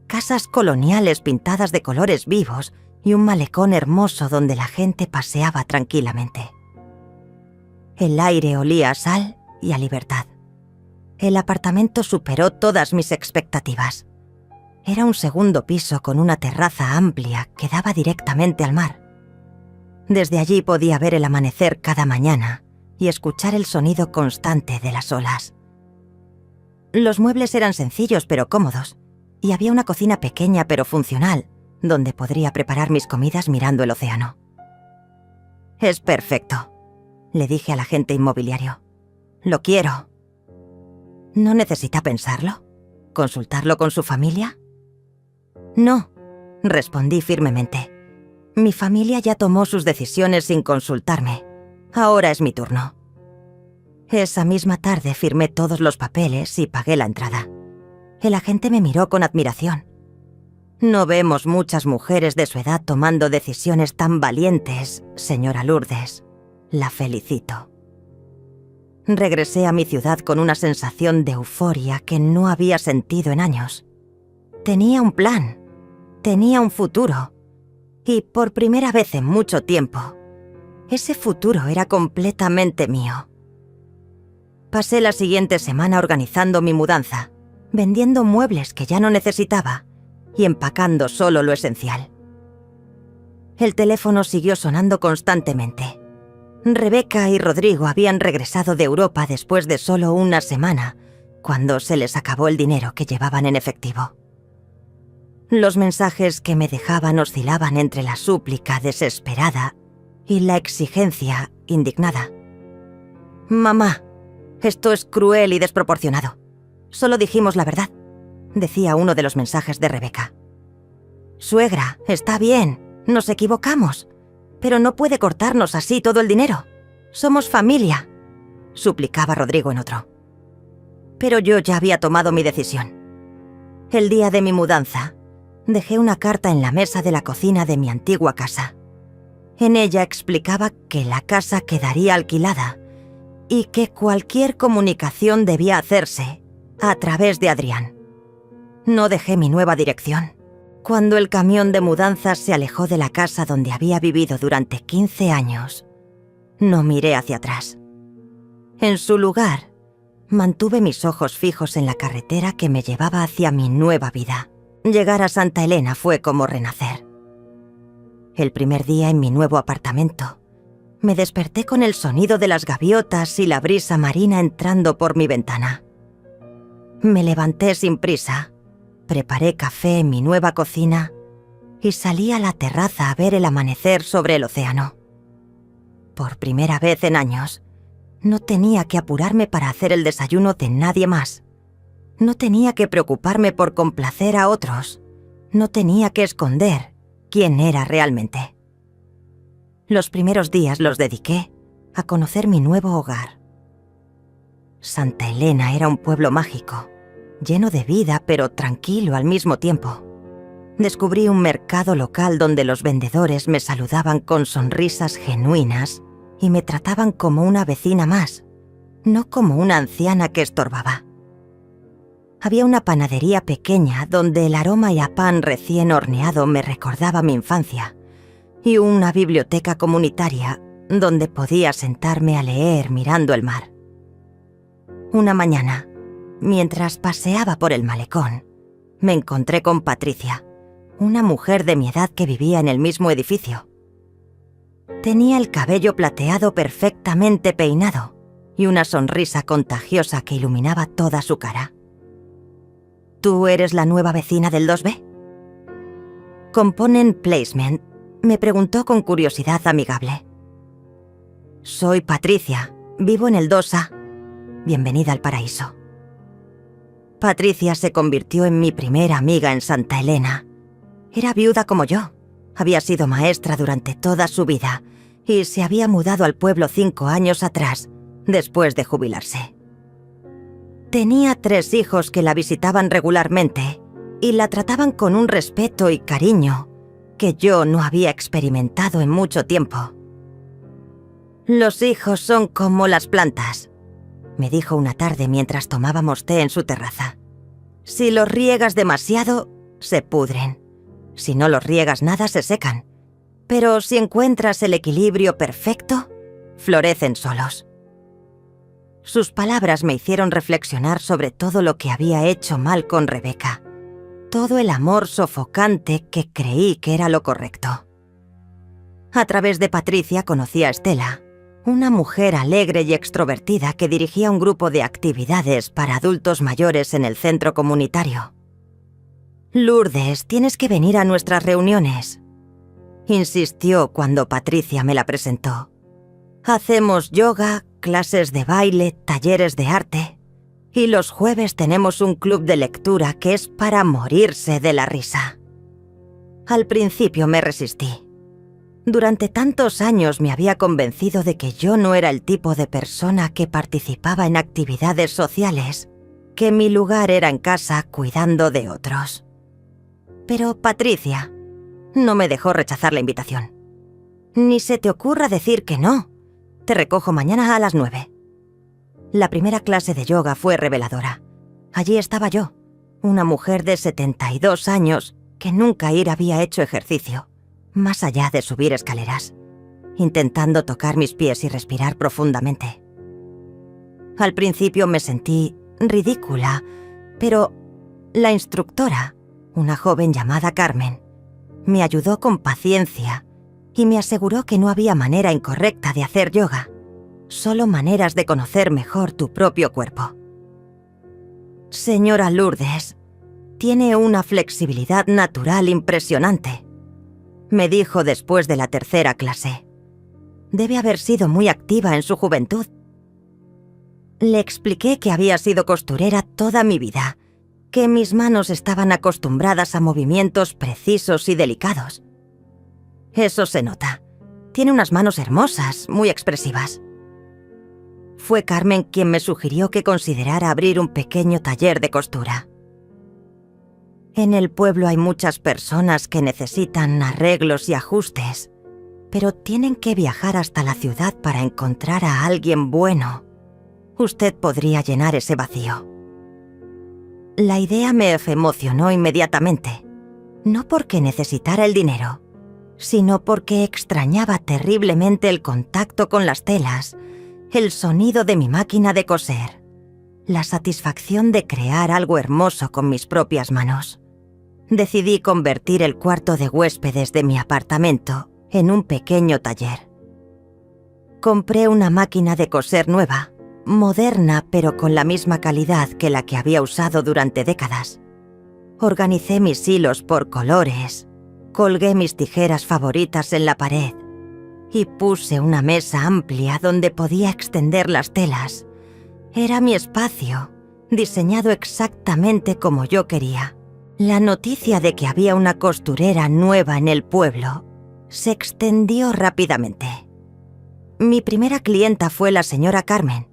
casas coloniales pintadas de colores vivos y un malecón hermoso donde la gente paseaba tranquilamente. El aire olía a sal y a libertad. El apartamento superó todas mis expectativas. Era un segundo piso con una terraza amplia que daba directamente al mar. Desde allí podía ver el amanecer cada mañana y escuchar el sonido constante de las olas. Los muebles eran sencillos pero cómodos, y había una cocina pequeña pero funcional, donde podría preparar mis comidas mirando el océano. «Es perfecto», le dije al agente inmobiliario. «Lo quiero». «¿No necesita pensarlo? ¿Consultarlo con su familia?» «No», respondí firmemente. «Mi familia ya tomó sus decisiones sin consultarme. Ahora es mi turno». Esa misma tarde firmé todos los papeles y pagué la entrada. El agente me miró con admiración. «No vemos muchas mujeres de su edad tomando decisiones tan valientes, señora Lourdes. La felicito». Regresé a mi ciudad con una sensación de euforia que no había sentido en años. Tenía un plan, tenía un futuro, y por primera vez en mucho tiempo, ese futuro era completamente mío. Pasé la siguiente semana organizando mi mudanza, vendiendo muebles que ya no necesitaba y empacando solo lo esencial. El teléfono siguió sonando constantemente. Rebeca y Rodrigo habían regresado de Europa después de solo una semana, cuando se les acabó el dinero que llevaban en efectivo. Los mensajes que me dejaban oscilaban entre la súplica desesperada y la exigencia indignada. «Mamá, esto es cruel y desproporcionado. Solo dijimos la verdad», decía uno de los mensajes de Rebeca. «Suegra, está bien, nos equivocamos, pero no puede cortarnos así todo el dinero. Somos familia», suplicaba Rodrigo en otro. Pero yo ya había tomado mi decisión. El día de mi mudanza, dejé una carta en la mesa de la cocina de mi antigua casa. En ella explicaba que la casa quedaría alquilada y que cualquier comunicación debía hacerse a través de Adrián. No dejé mi nueva dirección. Cuando el camión de mudanzas se alejó de la casa donde había vivido durante 15 años, no miré hacia atrás. En su lugar, mantuve mis ojos fijos en la carretera que me llevaba hacia mi nueva vida. Llegar a Santa Elena fue como renacer. El primer día en mi nuevo apartamento, me desperté con el sonido de las gaviotas y la brisa marina entrando por mi ventana. Me levanté sin prisa, preparé café en mi nueva cocina y salí a la terraza a ver el amanecer sobre el océano. Por primera vez en años, no tenía que apurarme para hacer el desayuno de nadie más. No tenía que preocuparme por complacer a otros. No tenía que esconder quién era realmente. Los primeros días los dediqué a conocer mi nuevo hogar. Santa Elena era un pueblo mágico, lleno de vida pero tranquilo al mismo tiempo. Descubrí un mercado local donde los vendedores me saludaban con sonrisas genuinas y me trataban como una vecina más, no como una anciana que estorbaba. Había una panadería pequeña donde el aroma a pan recién horneado me recordaba mi infancia, y una biblioteca comunitaria donde podía sentarme a leer mirando el mar. Una mañana, mientras paseaba por el malecón, me encontré con Patricia, una mujer de mi edad que vivía en el mismo edificio. Tenía el cabello plateado perfectamente peinado y una sonrisa contagiosa que iluminaba toda su cara. ¿Tú eres la nueva vecina del 2B? Component Placement me preguntó con curiosidad amigable. Soy Patricia, vivo en el 2A. Bienvenida al paraíso. Patricia se convirtió en mi primera amiga en Santa Elena. Era viuda como yo, había sido maestra durante toda su vida y se había mudado al pueblo 5 años atrás, después de jubilarse. Tenía 3 hijos que la visitaban regularmente y la trataban con un respeto y cariño que yo no había experimentado en mucho tiempo. «Los hijos son como las plantas», me dijo una tarde mientras tomábamos té en su terraza. «Si los riegas demasiado, se pudren. Si no los riegas nada, se secan. Pero si encuentras el equilibrio perfecto, florecen solos». Sus palabras me hicieron reflexionar sobre todo lo que había hecho mal con Rebeca, todo el amor sofocante que creí que era lo correcto. A través de Patricia conocí a Estela, una mujer alegre y extrovertida que dirigía un grupo de actividades para adultos mayores en el centro comunitario. «Lourdes, tienes que venir a nuestras reuniones», insistió cuando Patricia me la presentó. «Hacemos yoga, clases de baile, talleres de arte, y los jueves tenemos un club de lectura que es para morirse de la risa». Al principio me resistí. Durante tantos años me había convencido de que yo no era el tipo de persona que participaba en actividades sociales, que mi lugar era en casa cuidando de otros. Pero Patricia no me dejó rechazar la invitación. «Ni se te ocurra decir que no. Te recojo mañana a las 9». La primera clase de yoga fue reveladora. Allí estaba yo, una mujer de 72 años que nunca había hecho ejercicio, más allá de subir escaleras, intentando tocar mis pies y respirar profundamente. Al principio me sentí ridícula, pero la instructora, una joven llamada Carmen, me ayudó con paciencia y me aseguró que no había manera incorrecta de hacer yoga, solo maneras de conocer mejor tu propio cuerpo. «Señora Lourdes, tiene una flexibilidad natural impresionante», me dijo después de la tercera clase. «Debe haber sido muy activa en su juventud». Le expliqué que había sido costurera toda mi vida, que mis manos estaban acostumbradas a movimientos precisos y delicados. «Eso se nota. Tiene unas manos hermosas, muy expresivas». Fue Carmen quien me sugirió que considerara abrir un pequeño taller de costura. «En el pueblo hay muchas personas que necesitan arreglos y ajustes, pero tienen que viajar hasta la ciudad para encontrar a alguien bueno. Usted podría llenar ese vacío». La idea me emocionó inmediatamente, no porque necesitara el dinero, sino porque extrañaba terriblemente el contacto con las telas, el sonido de mi máquina de coser, la satisfacción de crear algo hermoso con mis propias manos. Decidí convertir el cuarto de huéspedes de mi apartamento en un pequeño taller. Compré una máquina de coser nueva, moderna pero con la misma calidad que la que había usado durante décadas. Organicé mis hilos por colores, colgué mis tijeras favoritas en la pared y puse una mesa amplia donde podía extender las telas. Era mi espacio, diseñado exactamente como yo quería. La noticia de que había una costurera nueva en el pueblo se extendió rápidamente. Mi primera clienta fue la señora Carmen,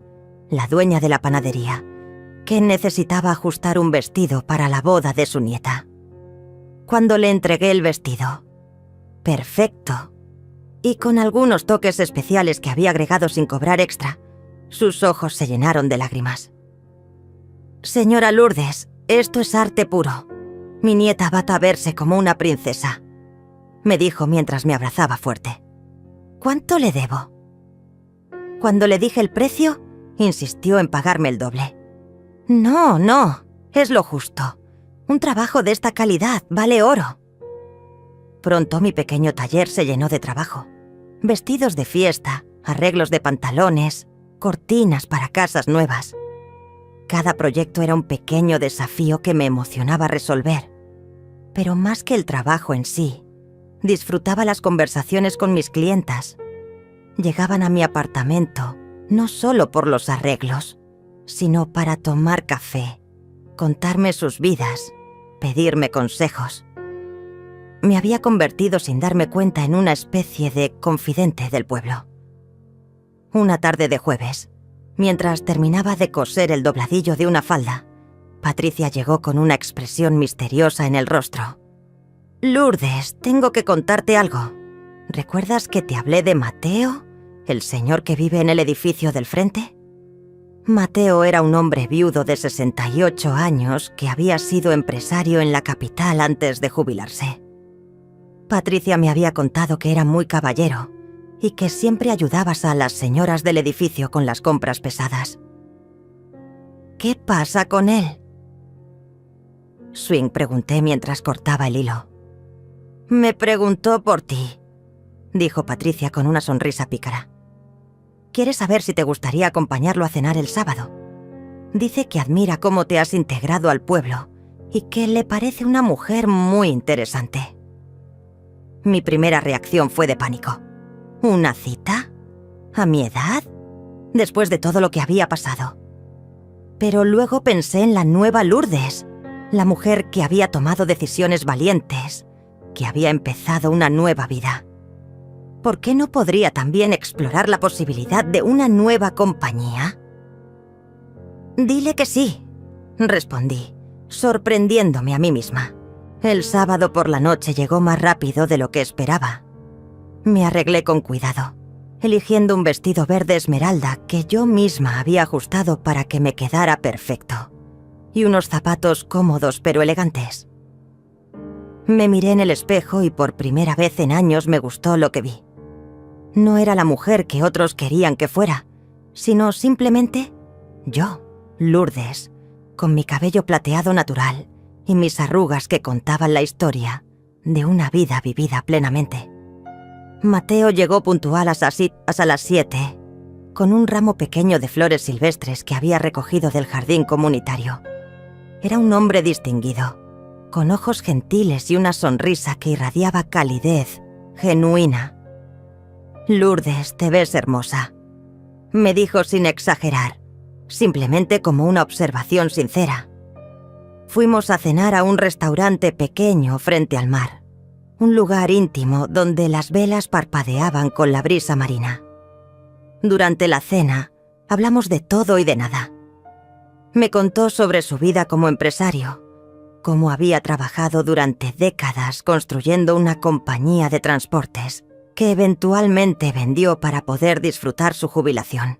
la dueña de la panadería, que necesitaba ajustar un vestido para la boda de su nieta. Cuando le entregué el vestido, perfecto, y con algunos toques especiales que había agregado sin cobrar extra, sus ojos se llenaron de lágrimas. «Señora Lourdes, esto es arte puro. Mi nieta va a verse como una princesa», me dijo mientras me abrazaba fuerte. «¿Cuánto le debo?». Cuando le dije el precio, insistió en pagarme el doble. «No, no, es lo justo. Un trabajo de esta calidad vale oro». Pronto mi pequeño taller se llenó de trabajo. Vestidos de fiesta, arreglos de pantalones, cortinas para casas nuevas. Cada proyecto era un pequeño desafío que me emocionaba resolver. Pero más que el trabajo en sí, disfrutaba las conversaciones con mis clientas. Llegaban a mi apartamento no solo por los arreglos, sino para tomar café, contarme sus vidas, pedirme consejos. Me había convertido sin darme cuenta en una especie de confidente del pueblo. Una tarde de jueves, mientras terminaba de coser el dobladillo de una falda, Patricia llegó con una expresión misteriosa en el rostro. «Lourdes, tengo que contarte algo. ¿Recuerdas que te hablé de Mateo, el señor que vive en el edificio del frente?» Mateo era un hombre viudo de 68 años que había sido empresario en la capital antes de jubilarse. Patricia me había contado que era muy caballero y que siempre ayudabas a las señoras del edificio con las compras pesadas. «¿Qué pasa con él?», Swing pregunté mientras cortaba el hilo. «Me preguntó por ti», dijo Patricia con una sonrisa pícara. Quiere saber si te gustaría acompañarlo a cenar el sábado. Dice que admira cómo te has integrado al pueblo y que le parece una mujer muy interesante. Mi primera reacción fue de pánico. ¿Una cita? ¿A mi edad? Después de todo lo que había pasado. Pero luego pensé en la nueva Lourdes, la mujer que había tomado decisiones valientes, que había empezado una nueva vida. ¿Por qué no podría también explorar la posibilidad de una nueva compañía? Dile que sí, respondí, sorprendiéndome a mí misma. El sábado por la noche llegó más rápido de lo que esperaba. Me arreglé con cuidado, eligiendo un vestido verde esmeralda que yo misma había ajustado para que me quedara perfecto, y unos zapatos cómodos pero elegantes. Me miré en el espejo y por primera vez en años me gustó lo que vi. No era la mujer que otros querían que fuera, sino simplemente yo, Lourdes, con mi cabello plateado natural y mis arrugas que contaban la historia de una vida vivida plenamente. Mateo llegó puntual a las 7, con un ramo pequeño de flores silvestres que había recogido del jardín comunitario. Era un hombre distinguido, con ojos gentiles y una sonrisa que irradiaba calidez, genuina. «Lourdes, te ves hermosa», me dijo sin exagerar, simplemente como una observación sincera. Fuimos a cenar a un restaurante pequeño frente al mar, un lugar íntimo donde las velas parpadeaban con la brisa marina. Durante la cena, hablamos de todo y de nada. Me contó sobre su vida como empresario, cómo había trabajado durante décadas construyendo una compañía de transportes que eventualmente vendió para poder disfrutar su jubilación.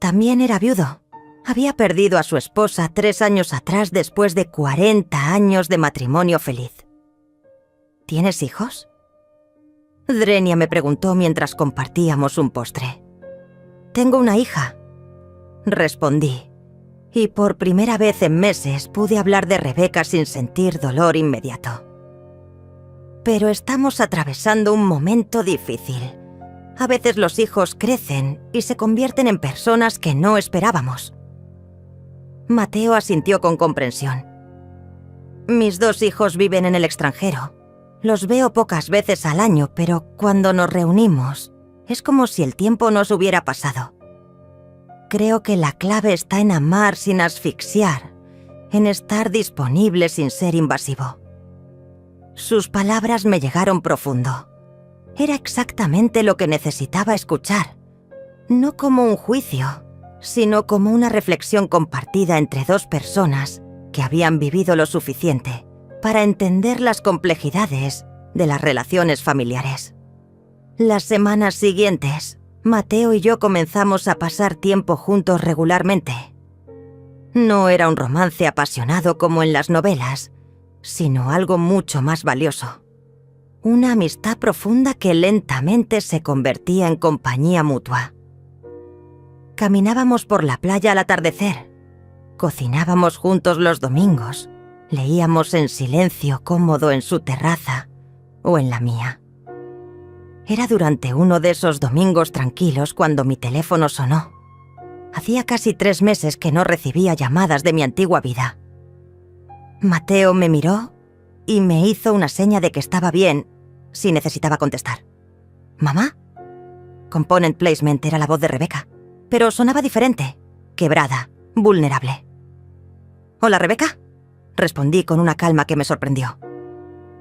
También era viudo. Había perdido a su esposa 3 años atrás después de 40 años de matrimonio feliz. ¿Tienes hijos?, Drenia me preguntó mientras compartíamos un postre. «Tengo una hija», respondí, y por primera vez en meses pude hablar de Rebecca sin sentir dolor inmediato. Pero estamos atravesando un momento difícil. A veces los hijos crecen y se convierten en personas que no esperábamos. Mateo asintió con comprensión. Mis 2 hijos viven en el extranjero. Los veo pocas veces al año, pero cuando nos reunimos, es como si el tiempo no se hubiera pasado. Creo que la clave está en amar sin asfixiar, en estar disponible sin ser invasivo. Sus palabras me llegaron profundo. Era exactamente lo que necesitaba escuchar, no como un juicio, sino como una reflexión compartida entre 2 personas que habían vivido lo suficiente para entender las complejidades de las relaciones familiares. Las semanas siguientes, Mateo y yo comenzamos a pasar tiempo juntos regularmente. No era un romance apasionado como en las novelas, sino algo mucho más valioso. Una amistad profunda que lentamente se convertía en compañía mutua. Caminábamos por la playa al atardecer, cocinábamos juntos los domingos, leíamos en silencio cómodo en su terraza o en la mía. Era durante uno de esos domingos tranquilos cuando mi teléfono sonó. Hacía casi 3 meses que no recibía llamadas de mi antigua vida. Mateo me miró y me hizo una seña de que estaba bien si necesitaba contestar. ¿Mamá? Component Placement era la voz de Rebecca, pero sonaba diferente, quebrada, vulnerable. «Hola, Rebecca», respondí con una calma que me sorprendió.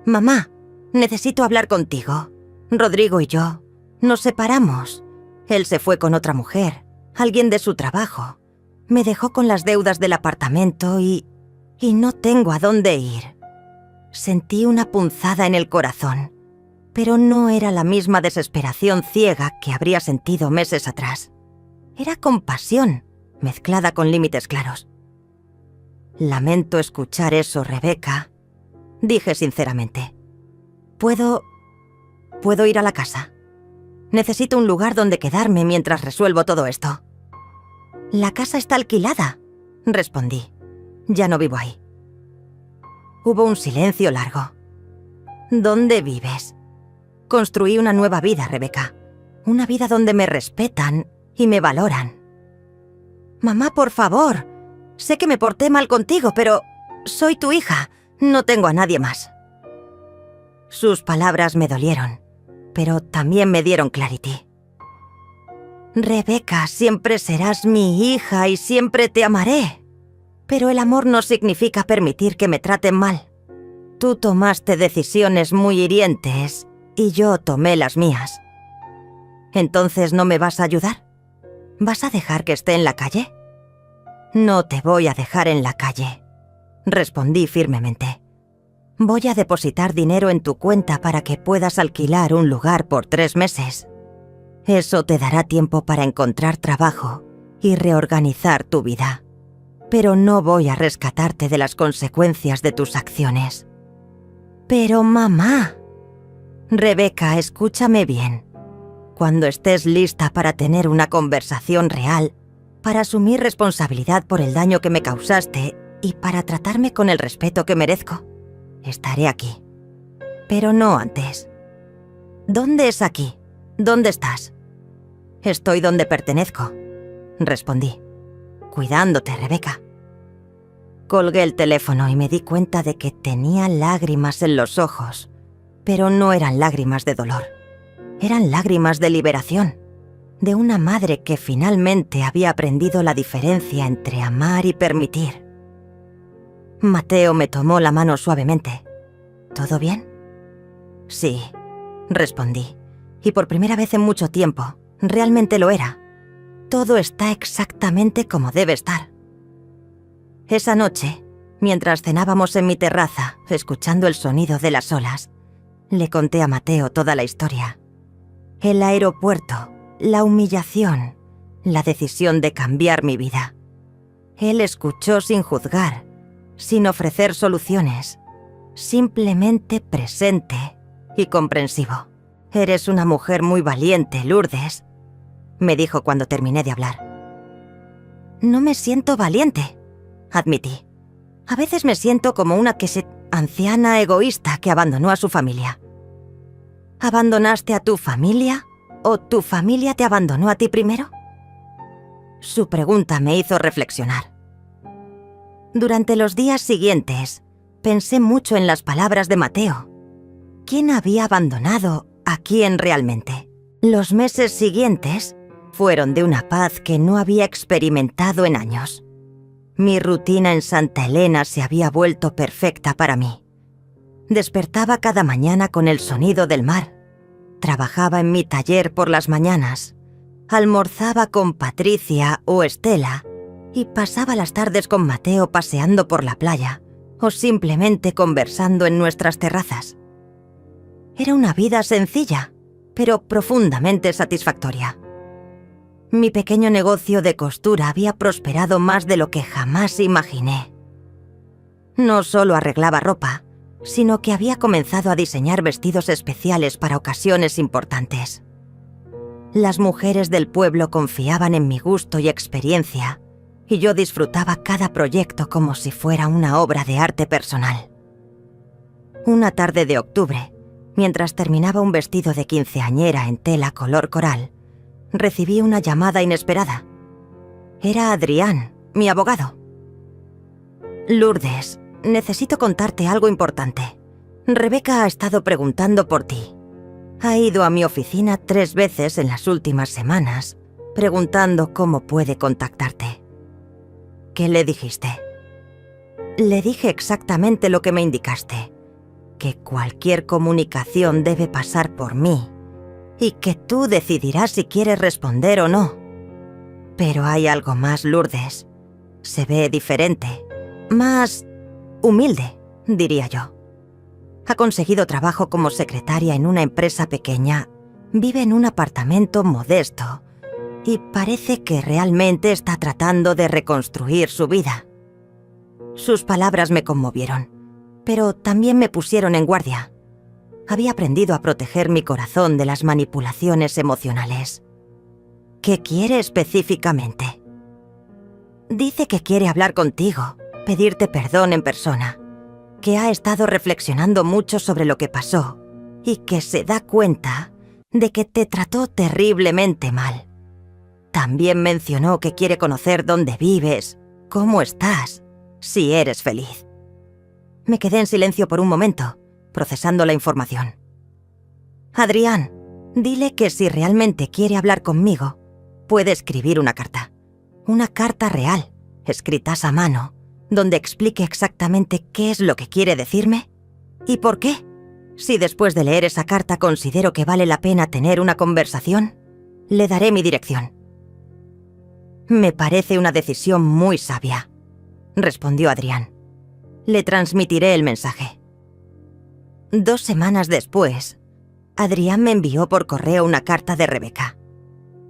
«Mamá, necesito hablar contigo. Rodrigo y yo nos separamos. Él se fue con otra mujer, alguien de su trabajo. Me dejó con las deudas del apartamento y no tengo a dónde ir». Sentí una punzada en el corazón, pero no era la misma desesperación ciega que habría sentido meses atrás. Era compasión, mezclada con límites claros. «Lamento escuchar eso, Rebecca», dije sinceramente. ¿Puedo ir a la casa? Necesito un lugar donde quedarme mientras resuelvo todo esto». «La casa está alquilada», respondí. «Ya no vivo ahí». Hubo un silencio largo. «¿Dónde vives?» «Construí una nueva vida, Rebecca. Una vida donde me respetan y me valoran. Mamá, por favor, sé que me porté mal contigo, pero soy tu hija, no tengo a nadie más. Sus palabras me dolieron, pero también me dieron Clarity. Rebecca, siempre serás mi hija y siempre te amaré. Pero el amor no significa permitir que me traten mal. Tú tomaste decisiones muy hirientes y yo tomé las mías. ¿Entonces no me vas a ayudar? ¿Vas a dejar que esté en la calle? No te voy a dejar en la calle, respondí firmemente. Voy a depositar dinero en tu cuenta para que puedas alquilar un lugar por 3 meses. Eso te dará tiempo para encontrar trabajo y reorganizar tu vida. Pero no voy a rescatarte de las consecuencias de tus acciones. Pero mamá... Rebecca, escúchame bien. Cuando estés lista para tener una conversación real, para asumir responsabilidad por el daño que me causaste y para tratarme con el respeto que merezco, estaré aquí. Pero no antes. ¿Dónde es aquí? ¿Dónde estás? Estoy donde pertenezco, respondí. Cuidándote, Rebecca. Colgué el teléfono y me di cuenta de que tenía lágrimas en los ojos, pero no eran lágrimas de dolor. Eran lágrimas de liberación, de una madre que finalmente había aprendido la diferencia entre amar y permitir. Mateo me tomó la mano suavemente. ¿Todo bien? Sí, respondí, y por primera vez en mucho tiempo, realmente lo era. Todo está exactamente como debe estar. Esa noche, mientras cenábamos en mi terraza, escuchando el sonido de las olas, le conté a Mateo toda la historia. El aeropuerto, la humillación, la decisión de cambiar mi vida. Él escuchó sin juzgar, sin ofrecer soluciones, simplemente presente y comprensivo. Eres una mujer muy valiente, Lourdes, me dijo cuando terminé de hablar. No me siento valiente, admití. A veces me siento como una anciana egoísta que abandonó a su familia. ¿Abandonaste a tu familia o tu familia te abandonó a ti primero? Su pregunta me hizo reflexionar. Durante los días siguientes, pensé mucho en las palabras de Mateo. ¿Quién había abandonado a quién realmente? Los meses siguientes fueron de una paz que no había experimentado en años. Mi rutina en Santa Elena se había vuelto perfecta para mí. Despertaba cada mañana con el sonido del mar. Trabajaba en mi taller por las mañanas. Almorzaba con Patricia o Estela y pasaba las tardes con Mateo paseando por la playa o simplemente conversando en nuestras terrazas. Era una vida sencilla, pero profundamente satisfactoria. Mi pequeño negocio de costura había prosperado más de lo que jamás imaginé. No solo arreglaba ropa, sino que había comenzado a diseñar vestidos especiales para ocasiones importantes. Las mujeres del pueblo confiaban en mi gusto y experiencia, y yo disfrutaba cada proyecto como si fuera una obra de arte personal. Una tarde de octubre, mientras terminaba un vestido de quinceañera en tela color coral, recibí una llamada inesperada. Era Adrián, mi abogado. Lourdes, necesito contarte algo importante. Rebecca ha estado preguntando por ti. Ha ido a mi oficina 3 veces en las últimas semanas, preguntando cómo puede contactarte. ¿Qué le dijiste? Le dije exactamente lo que me indicaste, que cualquier comunicación debe pasar por mí y que tú decidirás si quieres responder o no. Pero hay algo más, Lourdes. Se ve diferente, más humilde, diría yo. Ha conseguido trabajo como secretaria en una empresa pequeña, vive en un apartamento modesto y parece que realmente está tratando de reconstruir su vida. Sus palabras me conmovieron, pero también me pusieron en guardia. Había aprendido a proteger mi corazón de las manipulaciones emocionales. ¿Qué quiere específicamente? Dice que quiere hablar contigo, pedirte perdón en persona, que ha estado reflexionando mucho sobre lo que pasó y que se da cuenta de que te trató terriblemente mal. También mencionó que quiere conocer dónde vives, cómo estás, si eres feliz. Me quedé en silencio por un momento, procesando la información. Adrián, dile que si realmente quiere hablar conmigo, puede escribir una carta. Una carta real, escritas a mano, donde explique exactamente qué es lo que quiere decirme y por qué. Si después de leer esa carta considero que vale la pena tener una conversación, le daré mi dirección. Me parece una decisión muy sabia, respondió Adrián. Le transmitiré el mensaje. 2 semanas después, Adrián me envió por correo una carta de Rebeca.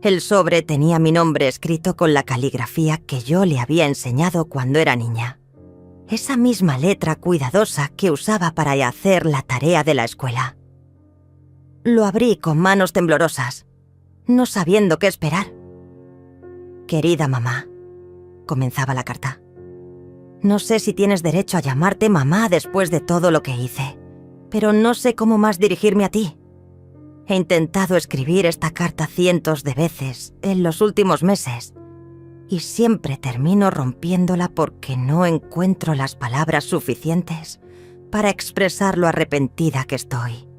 El sobre tenía mi nombre escrito con la caligrafía que yo le había enseñado cuando era niña. Esa misma letra cuidadosa que usaba para hacer la tarea de la escuela. Lo abrí con manos temblorosas, no sabiendo qué esperar. Querida mamá, comenzaba la carta. No sé si tienes derecho a llamarte mamá después de todo lo que hice, pero no sé cómo más dirigirme a ti. He intentado escribir esta carta cientos de veces en los últimos meses y siempre termino rompiéndola porque no encuentro las palabras suficientes para expresar lo arrepentida que estoy.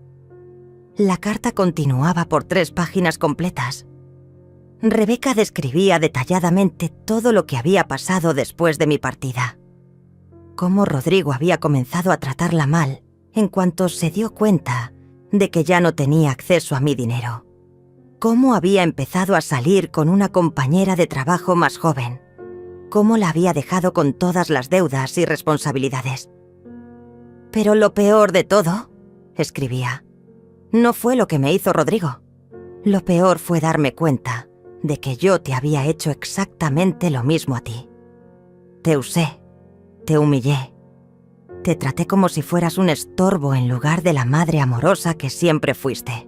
La carta continuaba por 3 páginas completas. Rebeca describía detalladamente todo lo que había pasado después de mi partida. Cómo Rodrigo había comenzado a tratarla mal en cuanto se dio cuenta de que ya no tenía acceso a mi dinero. Cómo había empezado a salir con una compañera de trabajo más joven. Cómo la había dejado con todas las deudas y responsabilidades. Pero lo peor de todo, escribía, no fue lo que me hizo Rodrigo. Lo peor fue darme cuenta de que yo te había hecho exactamente lo mismo a ti. Te usé, te humillé, te traté como si fueras un estorbo en lugar de la madre amorosa que siempre fuiste.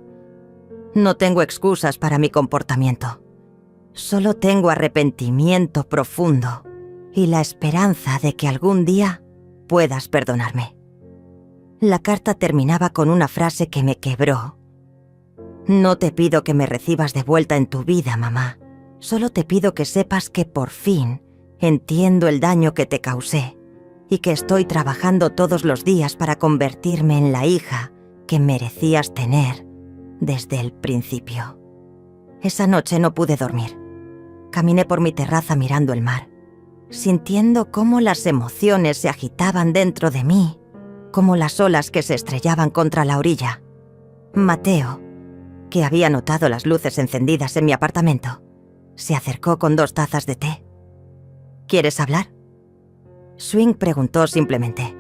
No tengo excusas para mi comportamiento. Solo tengo arrepentimiento profundo y la esperanza de que algún día puedas perdonarme. La carta terminaba con una frase que me quebró. No te pido que me recibas de vuelta en tu vida, mamá. Solo te pido que sepas que por fin entiendo el daño que te causé y que estoy trabajando todos los días para convertirme en la hija que merecías tener desde el principio. Esa noche no pude dormir. Caminé por mi terraza mirando el mar, sintiendo cómo las emociones se agitaban dentro de mí, como las olas que se estrellaban contra la orilla. Mateo, que había notado las luces encendidas en mi apartamento, se acercó con 2 tazas de té. ¿Quieres hablar? Swing preguntó simplemente.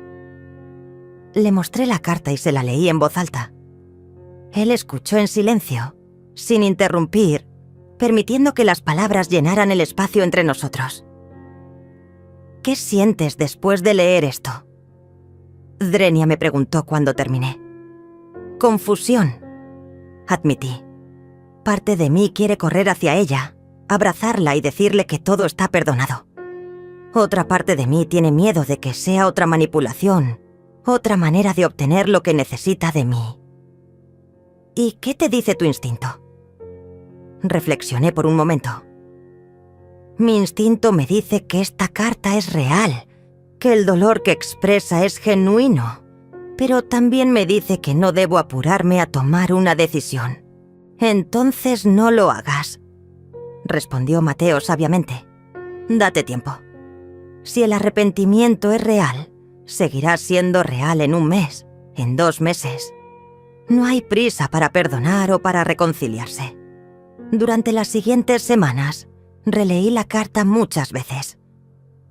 Le mostré la carta y se la leí en voz alta. Él escuchó en silencio, sin interrumpir, permitiendo que las palabras llenaran el espacio entre nosotros. ¿Qué sientes después de leer esto? Drenia me preguntó cuando terminé. Confusión, admití. Parte de mí quiere correr hacia ella, abrazarla y decirle que todo está perdonado. Otra parte de mí tiene miedo de que sea otra manipulación, otra manera de obtener lo que necesita de mí. ¿Y qué te dice tu instinto? Reflexioné por un momento. Mi instinto me dice que esta carta es real, que el dolor que expresa es genuino, pero también me dice que no debo apurarme a tomar una decisión. Entonces no lo hagas, respondió Mateo sabiamente. Date tiempo. Si el arrepentimiento es real, seguirá siendo real en 1 mes, en 2 meses. No hay prisa para perdonar o para reconciliarse. Durante las siguientes semanas, releí la carta muchas veces.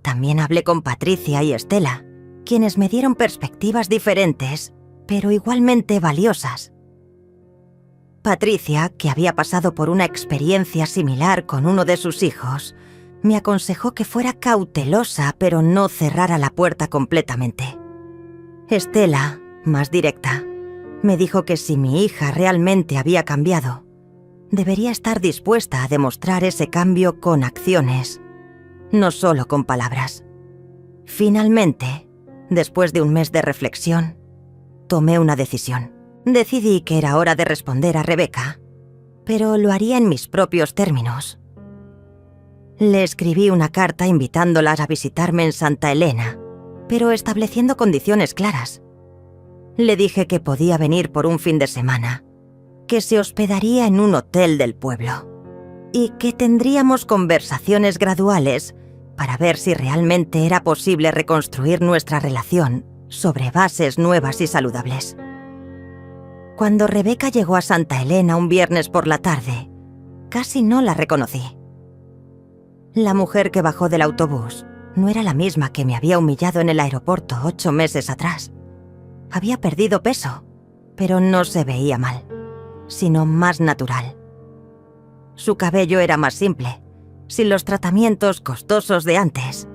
También hablé con Patricia y Estela, quienes me dieron perspectivas diferentes, pero igualmente valiosas. Patricia, que había pasado por una experiencia similar con uno de sus hijos, me aconsejó que fuera cautelosa, pero no cerrara la puerta completamente. Estela, más directa, me dijo que si mi hija realmente había cambiado, debería estar dispuesta a demostrar ese cambio con acciones, no solo con palabras. Finalmente, después de 1 mes de reflexión, tomé una decisión. Decidí que era hora de responder a Rebeca, pero lo haría en mis propios términos. Le escribí una carta invitándolas a visitarme en Santa Elena, pero estableciendo condiciones claras. Le dije que podía venir por un fin de semana, que se hospedaría en un hotel del pueblo y que tendríamos conversaciones graduales para ver si realmente era posible reconstruir nuestra relación sobre bases nuevas y saludables. Cuando Rebeca llegó a Santa Elena un viernes por la tarde, casi no la reconocí. La mujer que bajó del autobús no era la misma que me había humillado en el aeropuerto 8 meses atrás. Había perdido peso, pero no se veía mal, sino más natural. Su cabello era más simple, sin los tratamientos costosos de antes,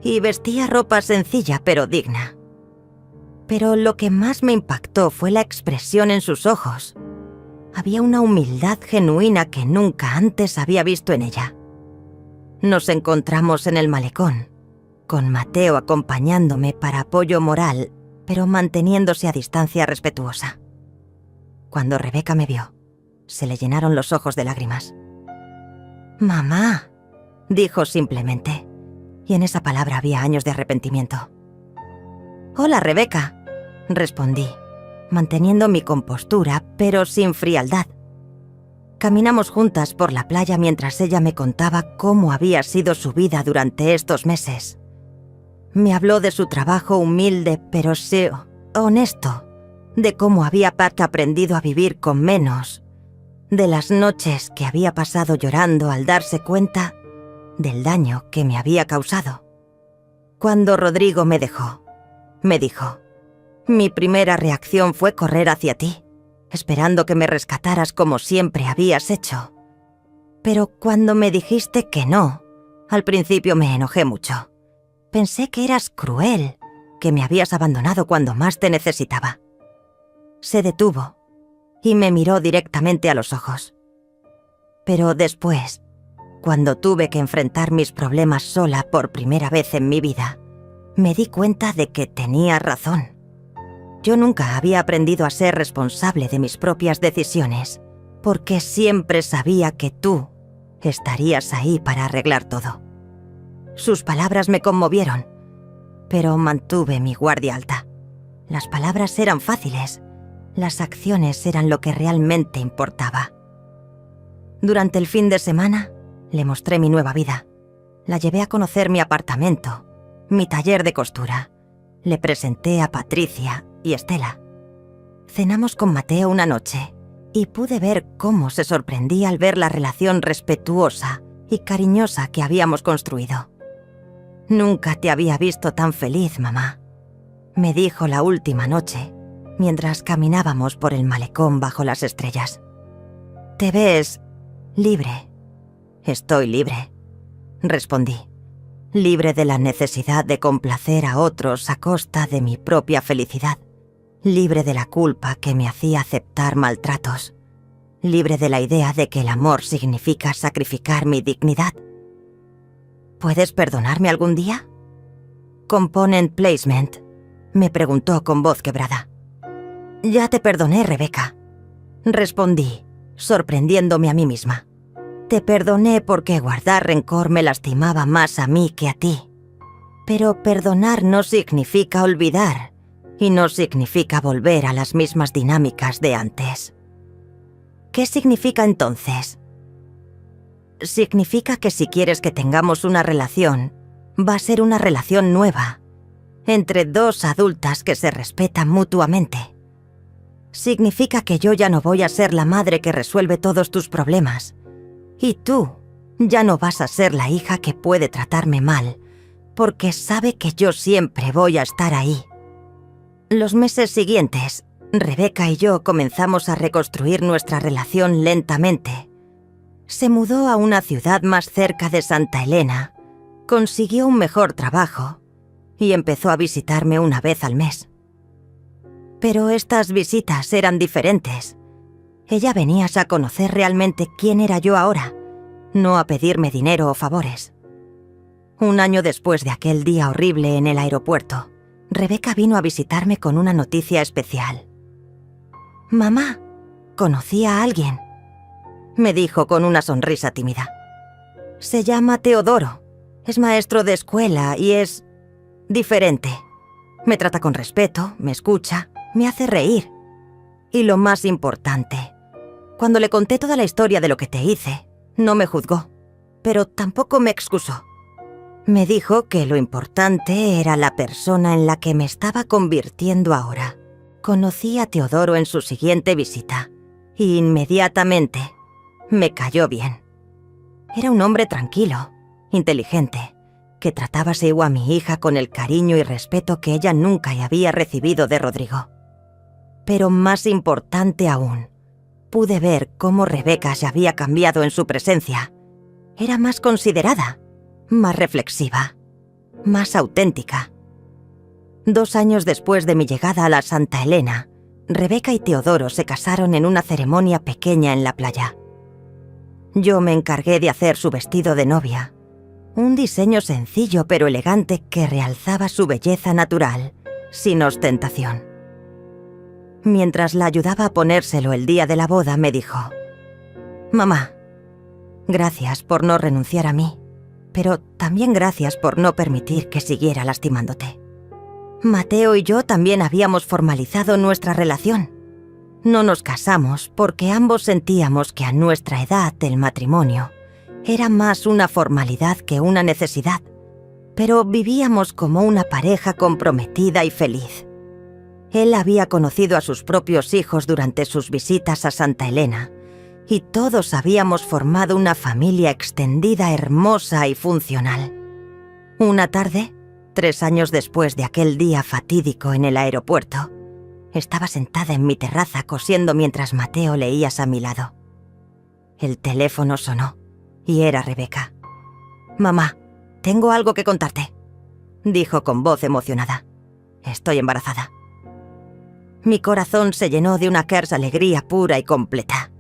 y vestía ropa sencilla pero digna. Pero lo que más me impactó fue la expresión en sus ojos. Había una humildad genuina que nunca antes había visto en ella. Nos encontramos en el malecón, con Mateo acompañándome para apoyo moral, pero manteniéndose a distancia respetuosa. Cuando Rebeca me vio, se le llenaron los ojos de lágrimas. «Mamá», dijo simplemente, y en esa palabra había años de arrepentimiento. «Hola, Rebeca», respondí, manteniendo mi compostura, pero sin frialdad. Caminamos juntas por la playa mientras ella me contaba cómo había sido su vida durante estos meses. Me habló de su trabajo humilde, pero sí honesto, de cómo había aprendido a vivir con menos, de las noches que había pasado llorando al darse cuenta del daño que me había causado. Cuando Rodrigo me dejó, me dijo: «Mi primera reacción fue correr hacia ti, esperando que me rescataras como siempre habías hecho. Pero cuando me dijiste que no, al principio me enojé mucho. Pensé que eras cruel, que me habías abandonado cuando más te necesitaba». Se detuvo y me miró directamente a los ojos. Pero después, cuando tuve que enfrentar mis problemas sola por primera vez en mi vida, me di cuenta de que tenía razón. Yo nunca había aprendido a ser responsable de mis propias decisiones, porque siempre sabía que tú estarías ahí para arreglar todo. Sus palabras me conmovieron, pero mantuve mi guardia alta. Las palabras eran fáciles, las acciones eran lo que realmente importaba. Durante el fin de semana, le mostré mi nueva vida. La llevé a conocer mi apartamento, mi taller de costura. Le presenté a Patricia y Estela. Cenamos con Mateo una noche y pude ver cómo se sorprendía al ver la relación respetuosa y cariñosa que habíamos construido. «Nunca te había visto tan feliz, mamá», me dijo la última noche, mientras caminábamos por el malecón bajo las estrellas. «Te ves libre». «Estoy libre», respondí, libre de la necesidad de complacer a otros a costa de mi propia felicidad, libre de la culpa que me hacía aceptar maltratos, libre de la idea de que el amor significa sacrificar mi dignidad. «¿Puedes perdonarme algún día?» «Component placement», me preguntó con voz quebrada. «Ya te perdoné, Rebeca», respondí, sorprendiéndome a mí misma. «Te perdoné porque guardar rencor me lastimaba más a mí que a ti. Pero perdonar no significa olvidar, y no significa volver a las mismas dinámicas de antes». «¿Qué significa entonces?» «Significa que si quieres que tengamos una relación, va a ser una relación nueva, entre dos adultas que se respetan mutuamente. Significa que yo ya no voy a ser la madre que resuelve todos tus problemas, y tú ya no vas a ser la hija que puede tratarme mal, porque sabe que yo siempre voy a estar ahí». Los meses siguientes, Rebeca y yo comenzamos a reconstruir nuestra relación lentamente. Se mudó a una ciudad más cerca de Santa Elena, consiguió un mejor trabajo y empezó a visitarme una vez al mes. Pero estas visitas eran diferentes. Ella venía a conocer realmente quién era yo ahora, no a pedirme dinero o favores. Un año después de aquel día horrible en el aeropuerto, Rebeca vino a visitarme con una noticia especial. «Mamá, conocí a alguien», me dijo con una sonrisa tímida. Se llama Teodoro. Es maestro de escuela y es diferente. Me trata con respeto, me escucha, me hace reír. Y lo más importante, cuando le conté toda la historia de lo que te hice, no me juzgó, pero tampoco me excusó. Me dijo que lo importante era la persona en la que me estaba convirtiendo ahora. Conocí a Teodoro en su siguiente visita y inmediatamente me cayó bien. Era un hombre tranquilo, inteligente, que trataba a mi hija con el cariño y respeto que ella nunca había recibido de Rodrigo. Pero más importante aún, pude ver cómo Rebeca se había cambiado en su presencia. Era más considerada, más reflexiva, más auténtica. 2 años después de mi llegada a la Santa Elena, Rebeca y Teodoro se casaron en una ceremonia pequeña en la playa. Yo me encargué de hacer su vestido de novia, un diseño sencillo pero elegante que realzaba su belleza natural, sin ostentación. Mientras la ayudaba a ponérselo el día de la boda, me dijo: «Mamá, gracias por no renunciar a mí, pero también gracias por no permitir que siguiera lastimándote. Mateo y yo también habíamos formalizado nuestra relación. No nos casamos porque ambos sentíamos que a nuestra edad el matrimonio era más una formalidad que una necesidad, pero vivíamos como una pareja comprometida y feliz. Él había conocido a sus propios hijos durante sus visitas a Santa Elena, y todos habíamos formado una familia extendida, hermosa y funcional. Una tarde, 3 años después de aquel día fatídico en el aeropuerto, estaba sentada en mi terraza cosiendo mientras Mateo leías a mi lado. El teléfono sonó y era Rebeca. «Mamá, tengo algo que contarte», dijo con voz emocionada. «Estoy embarazada». Mi corazón se llenó de una alegría pura y completa.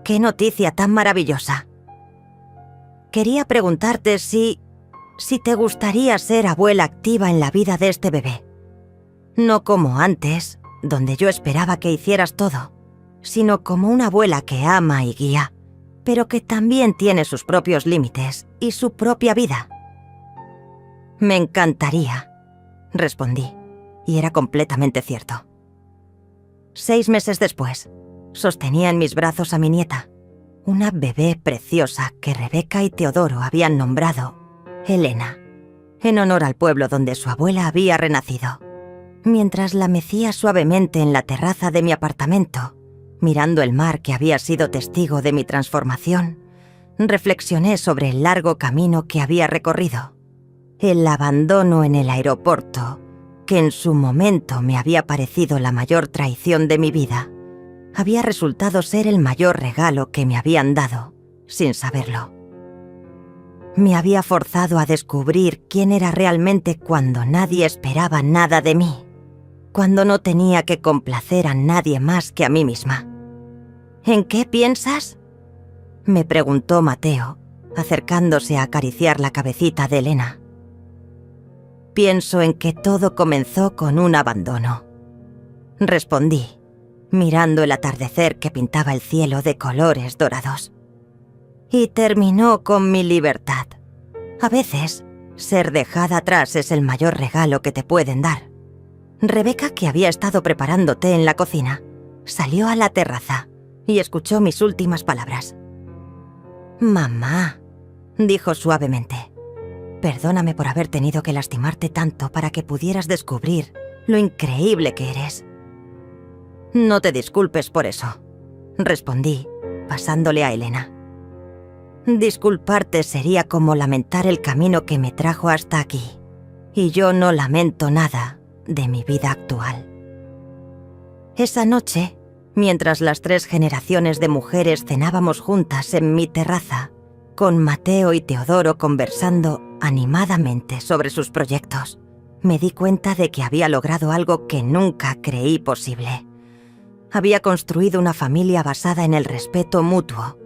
¡Qué noticia tan maravillosa! Quería preguntarte si te gustaría ser abuela activa en la vida de este bebé. No como antes, donde yo esperaba que hicieras todo, sino como una abuela que ama y guía, pero que también tiene sus propios límites y su propia vida. «Me encantaría», respondí, y era completamente cierto. 6 meses después, sostenía en mis brazos a mi nieta, una bebé preciosa que Rebeca y Teodoro habían nombrado Elena, en honor al pueblo donde su abuela había renacido. Mientras la mecía suavemente en la terraza de mi apartamento, mirando el mar que había sido testigo de mi transformación, reflexioné sobre el largo camino que había recorrido. El abandono en el aeropuerto, que en su momento me había parecido la mayor traición de mi vida, había resultado ser el mayor regalo que me habían dado, sin saberlo. Me había forzado a descubrir quién era realmente cuando nadie esperaba nada de mí, cuando no tenía que complacer a nadie más que a mí misma. «¿En qué piensas?», me preguntó Mateo, acercándose a acariciar la cabecita de Elena. «Pienso en que todo comenzó con un abandono», respondí, mirando el atardecer que pintaba el cielo de colores dorados. «Y terminó con mi libertad. A veces, ser dejada atrás es el mayor regalo que te pueden dar». Rebeca, que había estado preparando té en la cocina, salió a la terraza y escuchó mis últimas palabras. «Mamá», dijo suavemente, «perdóname por haber tenido que lastimarte tanto para que pudieras descubrir lo increíble que eres». «No te disculpes por eso», respondí, pasándole a Elena. «Disculparte sería como lamentar el camino que me trajo hasta aquí, y yo no lamento nada de mi vida actual». Esa noche, mientras las 3 generaciones de mujeres cenábamos juntas en mi terraza, con Mateo y Teodoro conversando animadamente sobre sus proyectos, me di cuenta de que había logrado algo que nunca creí posible. Había construido una familia basada en el respeto mutuo,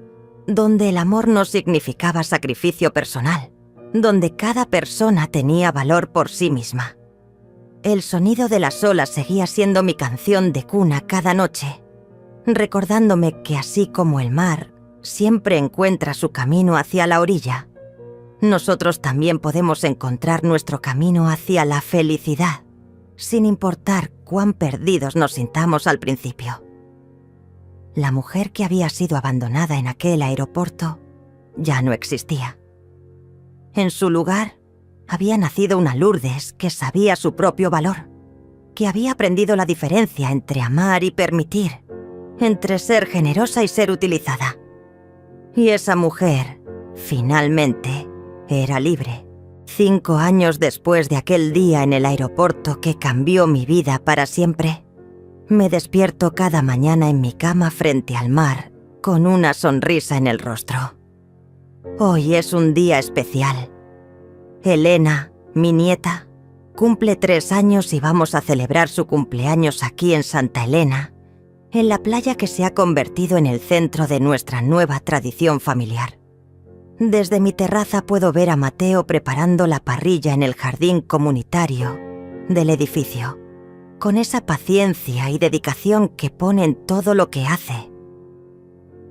donde el amor no significaba sacrificio personal, donde cada persona tenía valor por sí misma. El sonido de las olas seguía siendo mi canción de cuna cada noche, recordándome que así como el mar, siempre encuentra su camino hacia la orilla, nosotros también podemos encontrar nuestro camino hacia la felicidad, sin importar cuán perdidos nos sintamos al principio. La mujer que había sido abandonada en aquel aeropuerto ya no existía. En su lugar, había nacido una Lourdes que sabía su propio valor, que había aprendido la diferencia entre amar y permitir, entre ser generosa y ser utilizada. Y esa mujer, finalmente, era libre. 5 años después de aquel día en el aeropuerto que cambió mi vida para siempre, me despierto cada mañana en mi cama frente al mar, con una sonrisa en el rostro. Hoy es un día especial. Elena, mi nieta, cumple 3 años y vamos a celebrar su cumpleaños aquí en Santa Elena, en la playa que se ha convertido en el centro de nuestra nueva tradición familiar. Desde mi terraza puedo ver a Mateo preparando la parrilla en el jardín comunitario del edificio, con esa paciencia y dedicación que pone en todo lo que hace.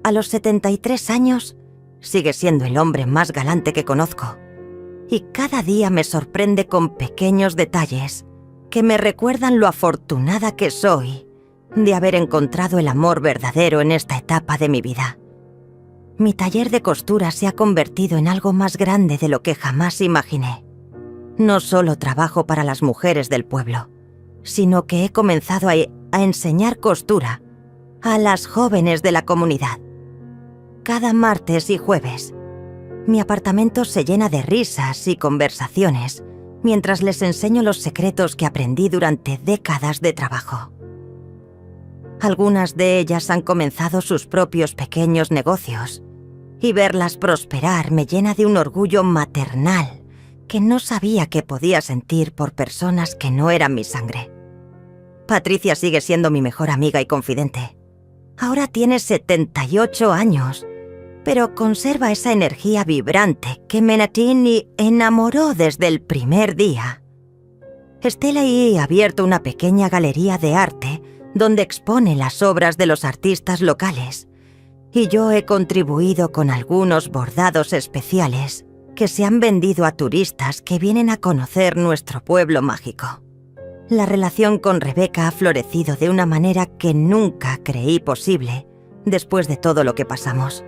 A los 73 años, sigue siendo el hombre más galante que conozco, y cada día me sorprende con pequeños detalles que me recuerdan lo afortunada que soy de haber encontrado el amor verdadero en esta etapa de mi vida. Mi taller de costura se ha convertido en algo más grande de lo que jamás imaginé. No solo trabajo para las mujeres del pueblo, sino que he comenzado a enseñar costura a las jóvenes de la comunidad. Cada martes y jueves, mi apartamento se llena de risas y conversaciones mientras les enseño los secretos que aprendí durante décadas de trabajo. Algunas de ellas han comenzado sus propios pequeños negocios, y verlas prosperar me llena de un orgullo maternal que no sabía que podía sentir por personas que no eran mi sangre. Patricia sigue siendo mi mejor amiga y confidente. Ahora tiene 78 años, pero conserva esa energía vibrante que me enamoró desde el primer día. Stella y ha abierto una pequeña galería de arte donde expone las obras de los artistas locales, y yo he contribuido con algunos bordados especiales que se han vendido a turistas que vienen a conocer nuestro pueblo mágico. La relación con Rebeca ha florecido de una manera que nunca creí posible después de todo lo que pasamos.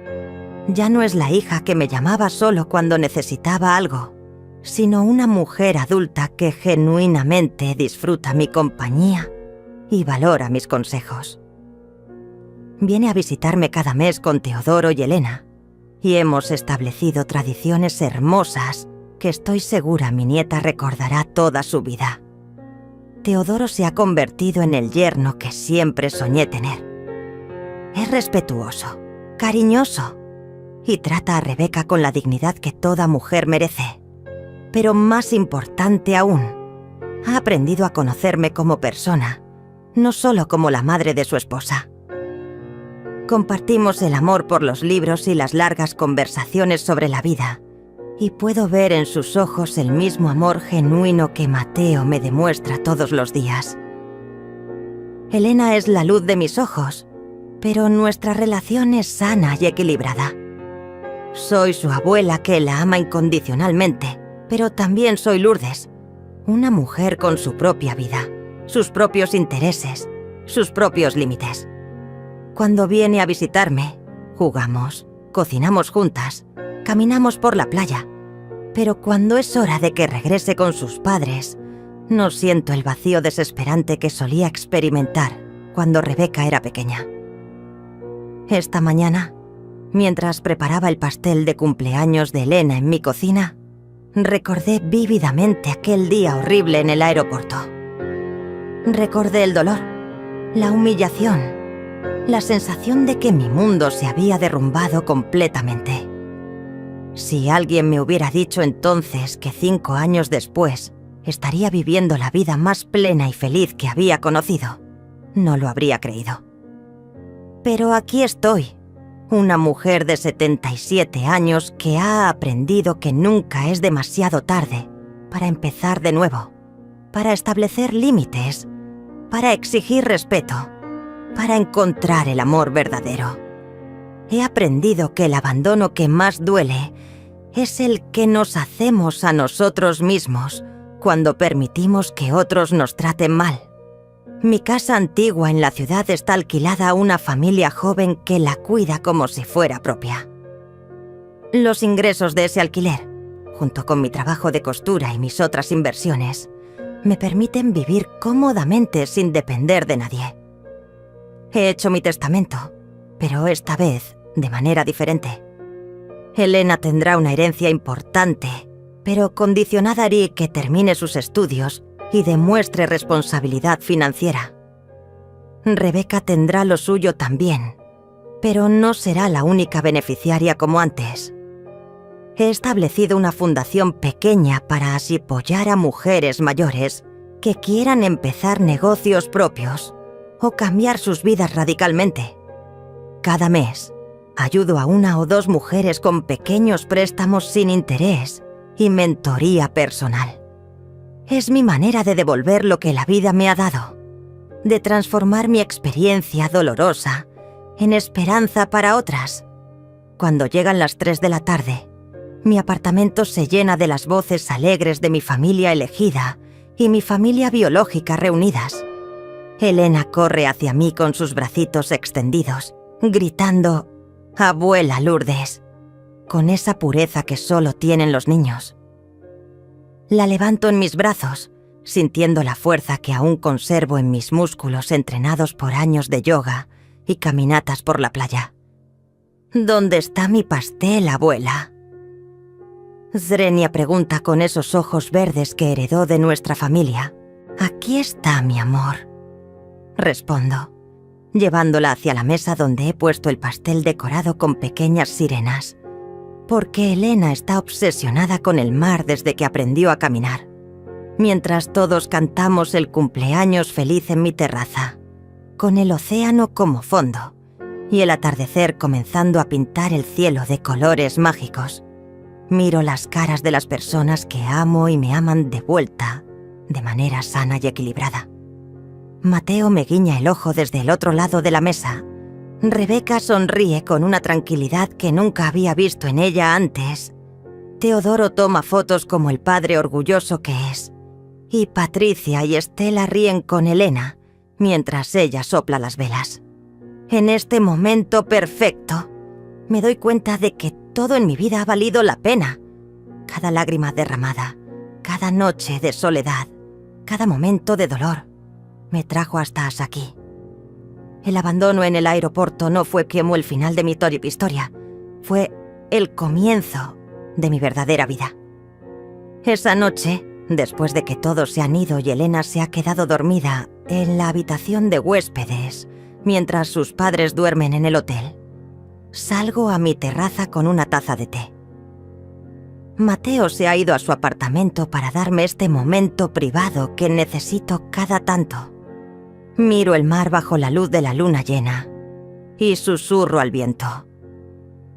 Ya no es la hija que me llamaba solo cuando necesitaba algo, sino una mujer adulta que genuinamente disfruta mi compañía y valora mis consejos. Viene a visitarme cada mes con Teodoro y Elena, y hemos establecido tradiciones hermosas que estoy segura mi nieta recordará toda su vida. Teodoro se ha convertido en el yerno que siempre soñé tener. Es respetuoso, cariñoso, y trata a Rebeca con la dignidad que toda mujer merece. Pero más importante aún, ha aprendido a conocerme como persona, no solo como la madre de su esposa. Compartimos el amor por los libros y las largas conversaciones sobre la vida, y puedo ver en sus ojos el mismo amor genuino que Mateo me demuestra todos los días. Elena es la luz de mis ojos, pero nuestra relación es sana y equilibrada. Soy su abuela que la ama incondicionalmente, pero también soy Lourdes, una mujer con su propia vida, sus propios intereses, sus propios límites. Cuando viene a visitarme, jugamos, cocinamos juntas, caminamos por la playa, pero cuando es hora de que regrese con sus padres, no siento el vacío desesperante que solía experimentar cuando Rebeca era pequeña. Esta mañana, mientras preparaba el pastel de cumpleaños de Elena en mi cocina, recordé vívidamente aquel día horrible en el aeropuerto. Recordé el dolor, la humillación, la sensación de que mi mundo se había derrumbado completamente. Si alguien me hubiera dicho entonces que 5 años después estaría viviendo la vida más plena y feliz que había conocido, no lo habría creído. Pero aquí estoy, una mujer de 77 años que ha aprendido que nunca es demasiado tarde para empezar de nuevo, para establecer límites, para exigir respeto, para encontrar el amor verdadero. he aprendido que el abandono que más duele es el que nos hacemos a nosotros mismos cuando permitimos que otros nos traten mal. Mi casa antigua en la ciudad está alquilada a una familia joven que la cuida como si fuera propia. Los ingresos de ese alquiler, junto con mi trabajo de costura y mis otras inversiones, me permiten vivir cómodamente sin depender de nadie. He hecho mi testamento, pero esta vez de manera diferente. Elena tendrá una herencia importante, pero condicionada a que termine sus estudios y demuestre responsabilidad financiera. Rebecca tendrá lo suyo también, pero no será la única beneficiaria como antes. He establecido una fundación pequeña para así apoyar a mujeres mayores que quieran empezar negocios propios o cambiar sus vidas radicalmente. Cada mes, ayudo a 1 o 2 mujeres con pequeños préstamos sin interés y mentoría personal. Es mi manera de devolver lo que la vida me ha dado, de transformar mi experiencia dolorosa en esperanza para otras. Cuando llegan las 3 de la tarde, mi apartamento se llena de las voces alegres de mi familia elegida y mi familia biológica reunidas. Elena corre hacia mí con sus bracitos extendidos, gritando «Abuela Lourdes», con esa pureza que solo tienen los niños. La levanto en mis brazos, sintiendo la fuerza que aún conservo en mis músculos entrenados por años de yoga y caminatas por la playa. «¿Dónde está mi pastel, abuela?». Zrenia pregunta con esos ojos verdes que heredó de nuestra familia. «Aquí está, mi amor», respondo, llevándola hacia la mesa donde he puesto el pastel decorado con pequeñas sirenas, porque Elena está obsesionada con el mar desde que aprendió a caminar, mientras todos cantamos el cumpleaños feliz en mi terraza, con el océano como fondo y el atardecer comenzando a pintar el cielo de colores mágicos. Miro las caras de las personas que amo y me aman de vuelta, de manera sana y equilibrada. Mateo me guiña el ojo desde el otro lado de la mesa. Rebecca sonríe con una tranquilidad que nunca había visto en ella antes. Teodoro toma fotos como el padre orgulloso que es. Y Patricia y Estela ríen con Elena, mientras ella sopla las velas. En este momento perfecto, me doy cuenta de que todo en mi vida ha valido la pena. Cada lágrima derramada, cada noche de soledad, cada momento de dolor, me trajo hasta aquí. El abandono en el aeropuerto no fue como el final de mi historia, fue el comienzo de mi verdadera vida. Esa noche, después de que todos se han ido y Elena se ha quedado dormida en la habitación de huéspedes, mientras sus padres duermen en el hotel, salgo a mi terraza con una taza de té. Mateo se ha ido a su apartamento para darme este momento privado que necesito cada tanto. Miro el mar bajo la luz de la luna llena y susurro al viento.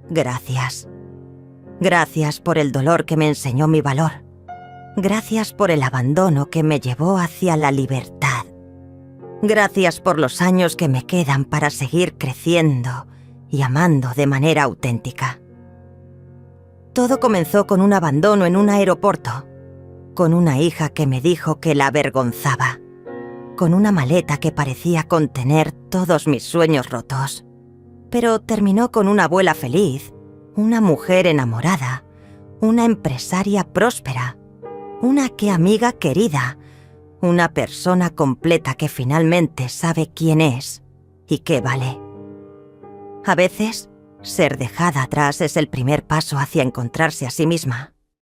Gracias. Gracias por el dolor que me enseñó mi valor. Gracias por el abandono que me llevó hacia la libertad. Gracias por los años que me quedan para seguir creciendo y amando de manera auténtica. Todo comenzó con un abandono en un aeropuerto, con una hija que me dijo que la avergonzaba, con una maleta que parecía contener todos mis sueños rotos. Pero terminó con una abuela feliz, una mujer enamorada, una empresaria próspera, una amiga querida, una persona completa que finalmente sabe quién es y qué vale. A veces, ser dejada atrás es el primer paso hacia encontrarse a sí misma.